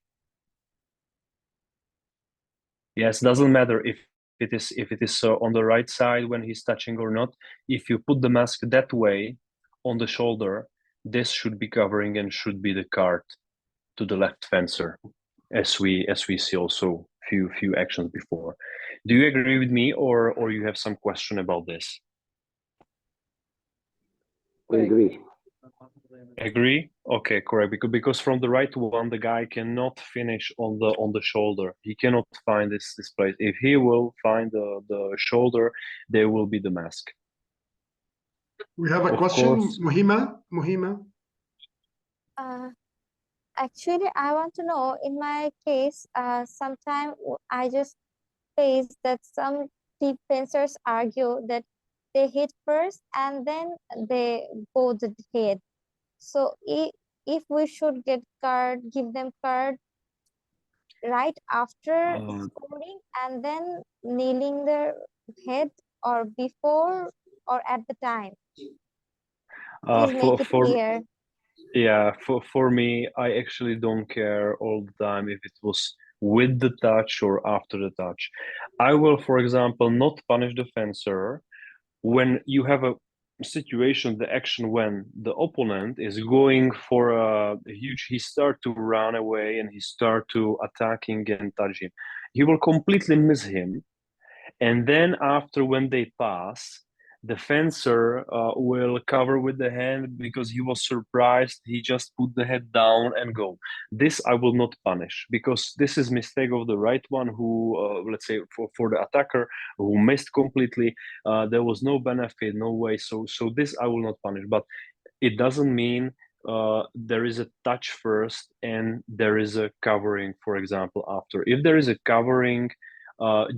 Yes, doesn't matter if it is on the right side when he's touching or not. If you put the mask that way on the shoulder, this should be covering and should be the card to the left fencer, as we see also few actions before. Do you agree with me, or you have some question about this? We agree. Agree? Okay, correct. Because from the right one, the guy cannot finish on the shoulder. He cannot find this place. If he will find the shoulder, there will be the mask. We have a Of question, course. Muhima. Actually, I want to know, in my case, sometimes I just face that some fencers argue that they hit first and then they go to the head. So if we should give them card right after scoring and then kneeling their head, or before or at the time? Please make it clear. Yeah, for me, I actually don't care all the time if it was with the touch or after the touch. I will, for example, not punish the fencer when you have a situation, the action when the opponent is going for a huge, he start to run away and he start to attacking and touching. He will completely miss him. And then after when they pass, the fencer will cover with the hand because he was surprised. He just put the head down and go. This I will not punish because this is mistake of the right one who, let's say, for the attacker who missed completely. There was no benefit, no way. So this I will not punish. But it doesn't mean there is a touch first and there is a covering, for example, after. If there is a covering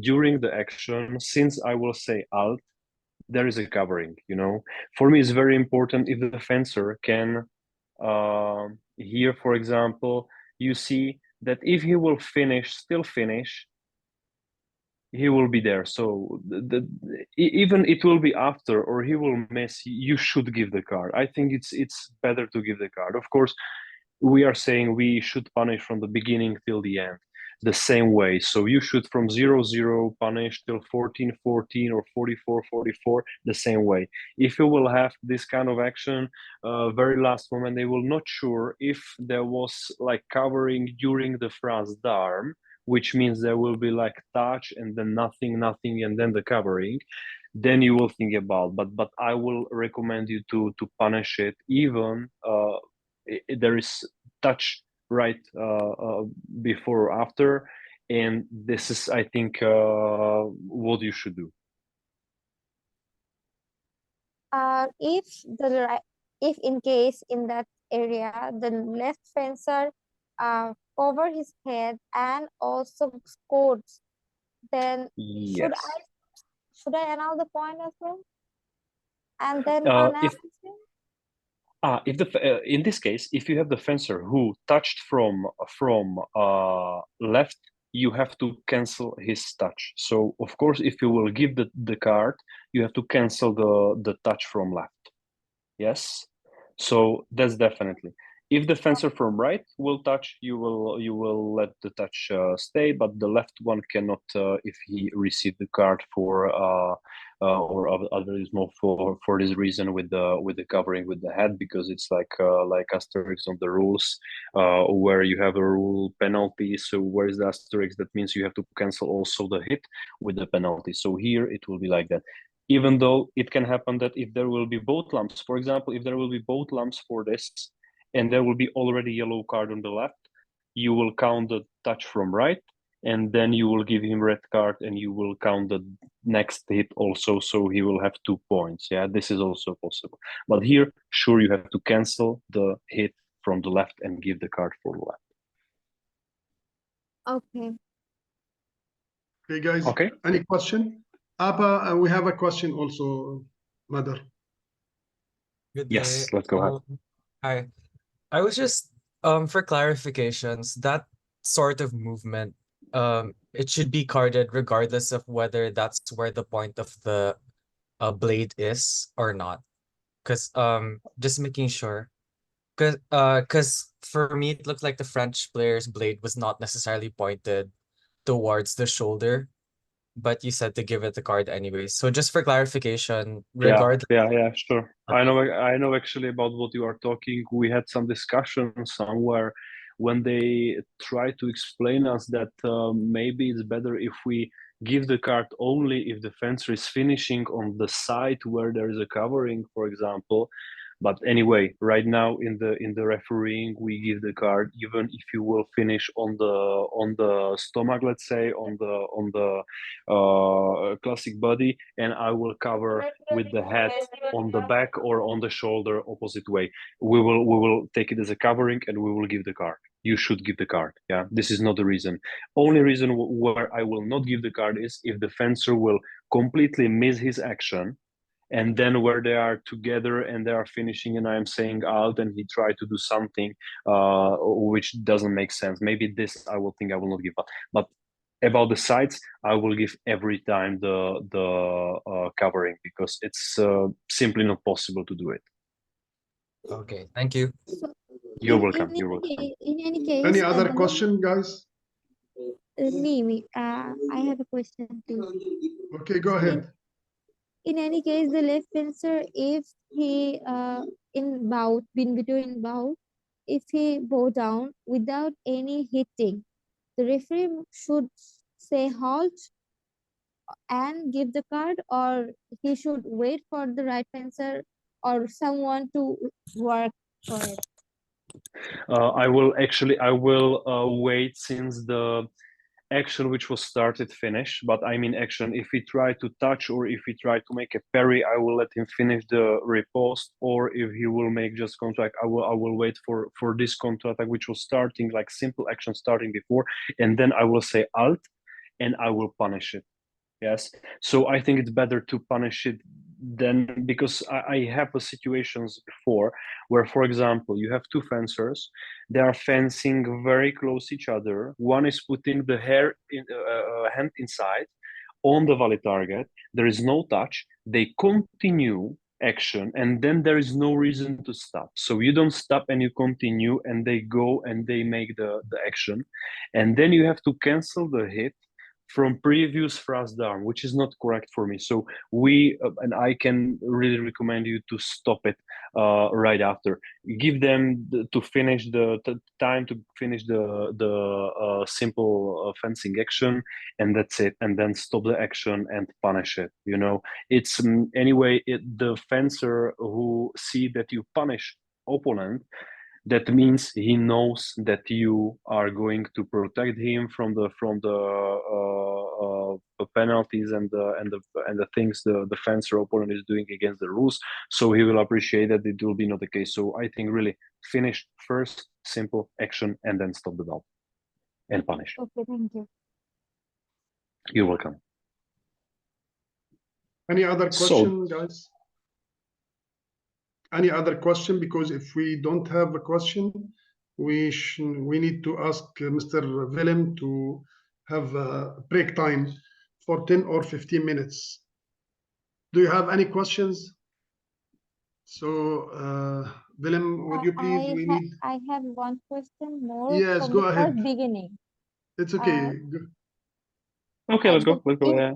during the action, since I will say alt, there is a covering, you know. For me, it's very important if the fencer can, here, for example, you see that if he will still finish, he will be there. So even it will be after or he will miss, you should give the card. I think it's better to give the card. Of course, we are saying we should punish from the beginning till the end the same way. So you should from 0-0 punish till 14-14 or 44-44 the same way. If you will have this kind of action, very last moment, they will not sure if there was like covering during the phrase d'arme, which means there will be like touch and then nothing, and then the covering. Then you will think about, but I will recommend you to punish it even there is touch right before or after, and this is, I think, what you should do. If in case in that area the left fencer cover his head and also scores, then Yes. should I annul the point as well and then run after him? If in this case, if you have the fencer who touched from left, you have to cancel his touch. So of course, if you will give the card, you have to cancel the touch from left. Yes. So that's definitely. If the fencer from right will touch, you will let the touch stay, but the left one cannot if he received the card for or other is more for this reason with the covering with the head, because it's like asterisk on the rules where you have a rule penalty. So where is the asterisk? That means you have to cancel also the hit with the penalty. So here it will be like that. Even though it can happen that if there will be both lumps, for example, if there will be both lumps for this, and there will be already yellow card on the left, you will count the touch from right, and then you will give him red card, and you will count the next hit also, so he will have 2 points. Yeah, this is also possible. But here, sure, you have to cancel the hit from the left and give the card for the left. Okay. Okay, guys. Okay. Any question? Abba, we have a question also, Mother. Good Yes, day. let's go ahead. Hi. I was just for clarifications, that sort of movement, it should be carded regardless of whether that's where the point of the blade is or not. Because just making sure. Because for me it looked like the French player's blade was not necessarily pointed towards the shoulder, but you said to give it the card anyways. So just for clarification, regardless. Yeah, sure. I know actually about what you are talking. We had some discussion somewhere when they try to explain us that maybe it's better if we give the card only if the fencer is finishing on the side where there is a covering, for example. But anyway, right now in the refereeing, we give the card even if you will finish on the stomach, let's say, on the classic body, and I will cover with the head on the back or on the shoulder opposite way. We will take it as a covering, and we will give the card. You should give the card. Yeah, this is not the reason. Only reason where I will not give the card is if the fencer will completely miss his action, and then where they are together and they are finishing and I am saying out and he tried to do something which doesn't make sense. Maybe this I will think I will not give up. But about the sides, I will give every time the covering, because it's simply not possible to do it. Okay, thank you. You're welcome. You're welcome. In any case, Any other question, guys? I have a question too. Okay, go ahead. In any case, the left fencer, if he in between bout, if he bow down without any hitting, the referee should say halt and give the card, or he should wait for the right fencer or someone to work for it. I will wait since the action which was started finish. But I mean action, if he try to touch or if he try to make a parry, I will let him finish the riposte. Or if he will make just contact, I will wait for this contact which was starting, like simple action starting before, and then I will say alt and I will punish it. Yes, so I think it's better to punish it then, because I have situations before where, for example, you have two fencers, they are fencing very close each other. One is putting the hand inside on the valid target. There is no touch. They continue action, and then there is no reason to stop. So you don't stop and you continue, and they go and they make the action, and then you have to cancel the hit from previous thrust down, which is not correct for me. So and I can really recommend you to stop it right after. Give them to finish the time to finish the simple fencing action, and that's it. And then stop the action and punish it. You know, it's anyway the fencer who see that you punish opponent, that means he knows that you are going to protect him from the penalties and the things the fencer opponent is doing against the rules. So he will appreciate that it will be not the case. So I think really finish first, simple action, and then stop the belt and punish. Okay, thank you. You're welcome. Any other question, guys? Any other question? Because if we don't have a question, we need to ask Mr. Willem to have a break time for 10 or 15 minutes. Do you have any questions? So Willem, would you please? We need. I have one question more Yes, from go the ahead. first beginning. It's okay. Okay, let's go. Let's go. Yeah.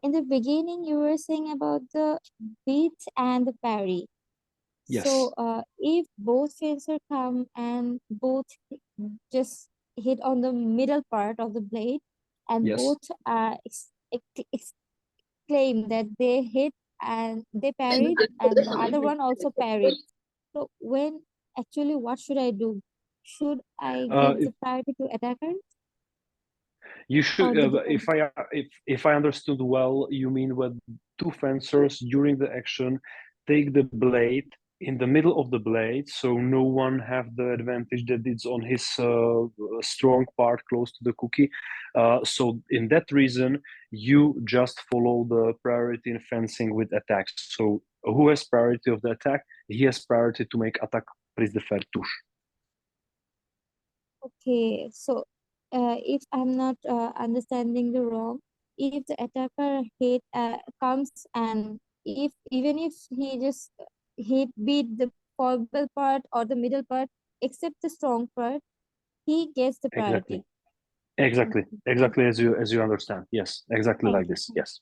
In the beginning, you were saying about the beat and the parry. Yes. So, if both fencer come and both just hit on the middle part of the blade, and Yes. both claim that they hit and they parried, and the other one also parried. So, when actually, what should I do? Should I give the priority to attacker? You should, Or if I understood well, you mean when two fencers during the action take the blade in the middle of the blade, so no one have the advantage that it's on his strong part close to the cookie. So in that reason, you just follow the priority in fencing with attacks. So who has priority of the attack? He has priority to make attack prise de fer touche. Okay, so if I'm not understanding the wrong, if the attacker hit comes and even if he just beat the foible part or the middle part, except the strong part, he gets the priority. Exactly as you understand. Yes, exactly like this. Yes.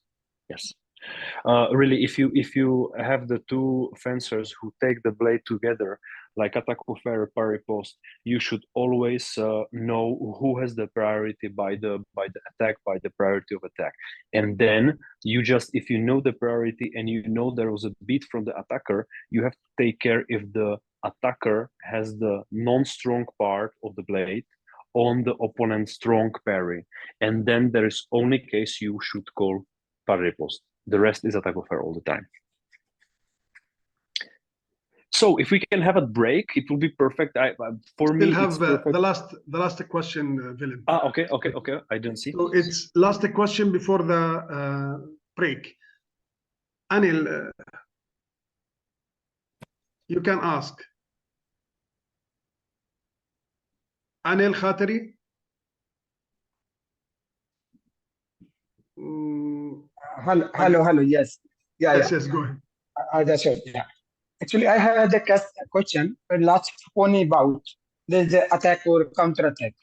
Really, if you have the two fencers who take the blade together, like attack of fair parry post, you should always know who has the priority by the attack, by the priority of attack, and then you just, if you know the priority and you know there was a beat from the attacker, you have to take care if the attacker has the non-strong part of the blade on the opponent's strong parry, and then there is only case you should call parry post. The rest is attack of fair all the time. So if we can have a break, it will be perfect. For me, it's perfect. the last question, Willem. Okay. I didn't see. So it's last question before the break. Anil, you can ask. Anil Khatari. Hello. Yes. Yes, go ahead. That's right. Yeah. Actually, I had a question. Last pony bout, there's the attack or counter attack.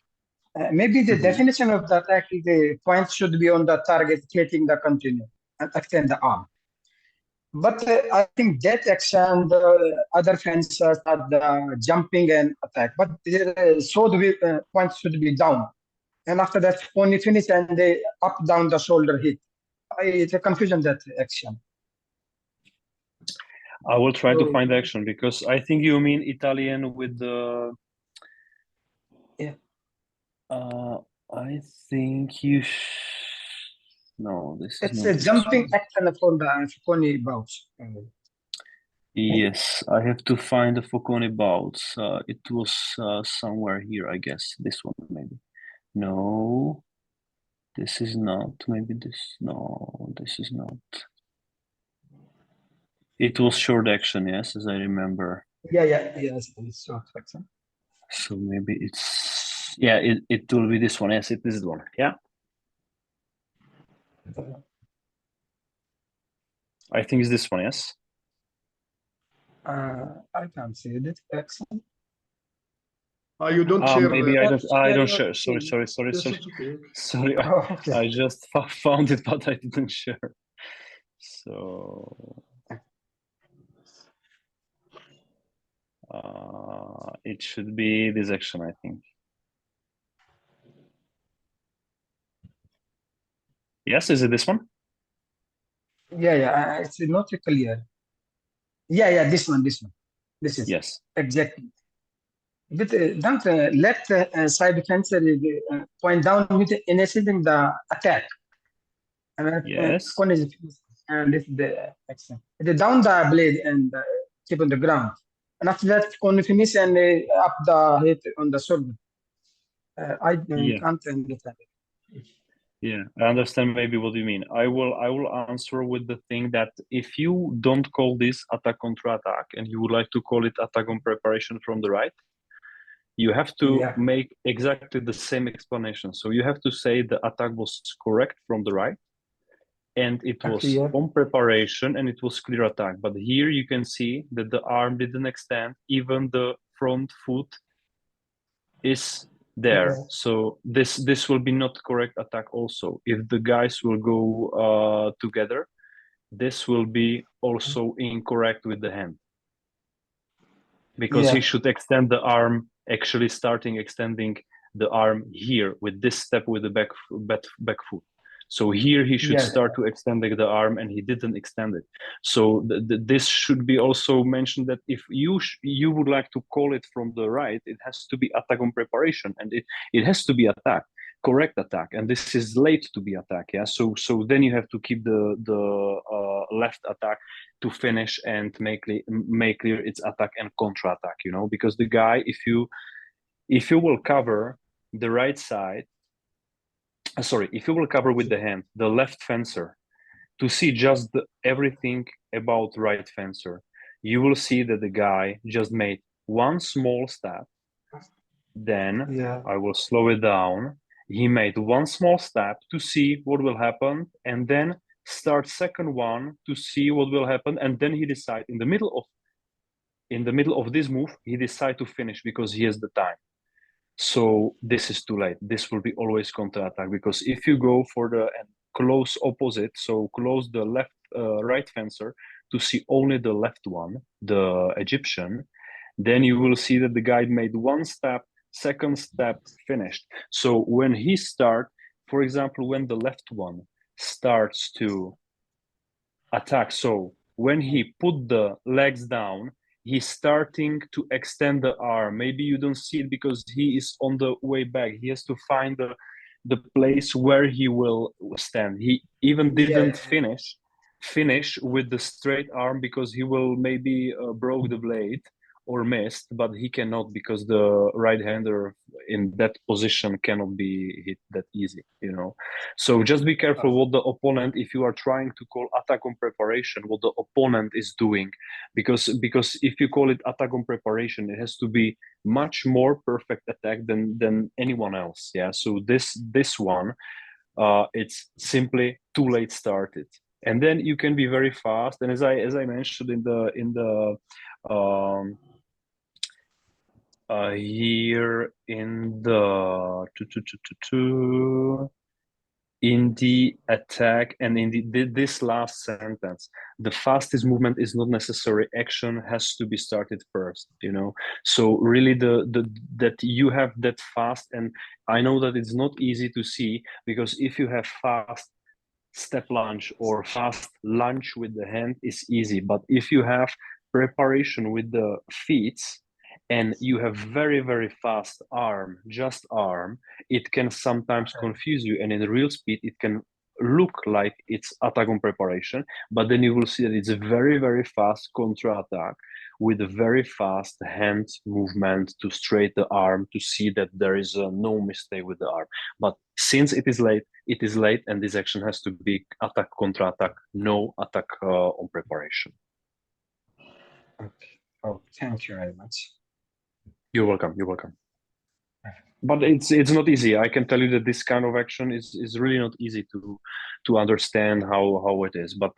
Maybe the definition of the attack is the point should be on the target, hitting the continue and extend the arm. But I think that action, the other fencers are the jumping and attack. But points should be down. And after that, pony finish and they up, down the shoulder hit. It's a confusion, that action. I will try to find action because I think you mean Italian with the. Yeah. I think you. No, this is. It's a jumping action for the pony bouts. Yes, I have to find the Foconi bouts. It was somewhere here, I guess. This one maybe. No, this is not. Maybe this. No, this is not. It was short action, yes, as I remember. Yes, it's short action. So maybe it's, yeah, it will be this one. Yes, it is the one. Yeah. I think it's this one, yes. I can't see this action. You don't share. Maybe I don't share. Sorry. Sorry. Okay. I just found it, but I didn't share. So it should be this action, I think. Yes, is it this one? Yeah, it's not clear. Yeah, this one. This is yes, exactly. But don't let side fencer point down with initiating the attack. Yes. And this is the action. They down the blade and keep on the ground. And after that, on finish and up the hit on the shoulder. I can't understand it. Yeah, I understand maybe what you mean. I will answer with the thing that if you don't call this attack contra attack and you would like to call it attack on preparation from the right, you have to make exactly the same explanation. So you have to say the attack was correct from the right, and it was clear. on preparation and it was clear attack. But here you can see that the arm didn't extend, even the front foot is there. Yeah. So this will be not correct attack also. If the guys will go together, this will be also incorrect with the hand. Because he should extend the arm, actually starting extending the arm here with this step with the back foot. So here he should start to extending the arm, and he didn't extend it. So this should be also mentioned that if you would like to call it from the right, it has to be attack on preparation, and it has to be attack, correct attack, and this is late to be attack. Yeah. So then you have to keep the left attack to finish and make clear its attack and contra attack. You know, because the guy, if you will cover the right side. Sorry, if you will cover with the hand the left fencer to see just everything about right fencer, you will see that the guy just made one small step. Then I will slow it down. He made one small step to see what will happen, and then start second one to see what will happen, and then he decide in the middle of this move, he decide to finish because he has the time. So this is too late. This will be always counter-attack, because if you go for the close opposite, so close the left right fencer to see only the left one, the Egyptian, then you will see that the guy made one step, second step, finished. So when he start, for example, when the left one starts to attack, so when he put the legs down, he's starting to extend the arm. Maybe you don't see it because he is on the way back. He has to find the place where he will stand. He even didn't finish with the straight arm because he will maybe broke the blade or missed, but he cannot because the right-hander in that position cannot be hit that easy, you know. So just be careful what the opponent, if you are trying to call attack on preparation, what the opponent is doing, because if you call it attack on preparation, it has to be much more perfect attack than anyone else. Yeah. So this one, it's simply too late started, and then you can be very fast. And as I mentioned in the here in the in the attack and in this last sentence, the fastest movement is not necessary. Action has to be started first, you know. So really that you have that fast, and I know that it's not easy to see, because if you have fast step lunge or fast lunge with the hand is easy, but if you have preparation with the feet and you have very, very fast arm, just arm, it can sometimes confuse you, and in real speed it can look like it's attack on preparation, but then you will see that it's a very, very fast contra attack with a very fast hand movement to straight the arm to see that there is no mistake with the arm. But since it is late, and this action has to be attack contra attack, no attack on preparation. Okay. Oh, thank you very much. You're welcome. You're welcome. But it's not easy. I can tell you that this kind of action is really not easy to understand how it is. But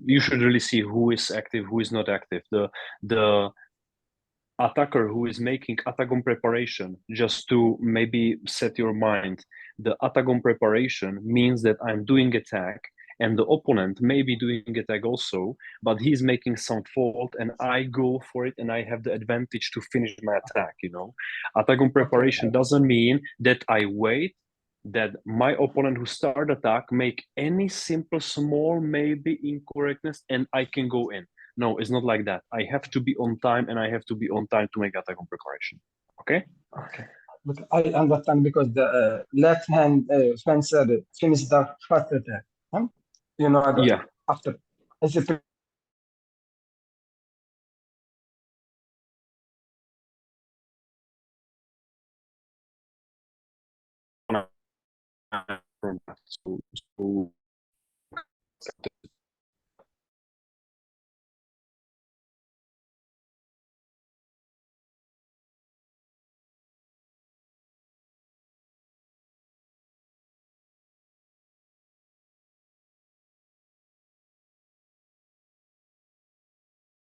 you should really see who is active, who is not active. The attacker who is making attack on preparation, just to maybe set your mind, the attack on preparation means that I'm doing attack and the opponent may be doing attack also, but he's making some fault and I go for it and I have the advantage to finish my attack, you know. Attack on preparation doesn't mean that I wait, that my opponent who start attack make any simple small maybe incorrectness and I can go in. No, it's not like that. I have to be on time, and I have to be on time to make attack on preparation. Okay? Okay. But I understand because the left hand fencer finished the first attack. Huh? You know, Yeah. after. Is it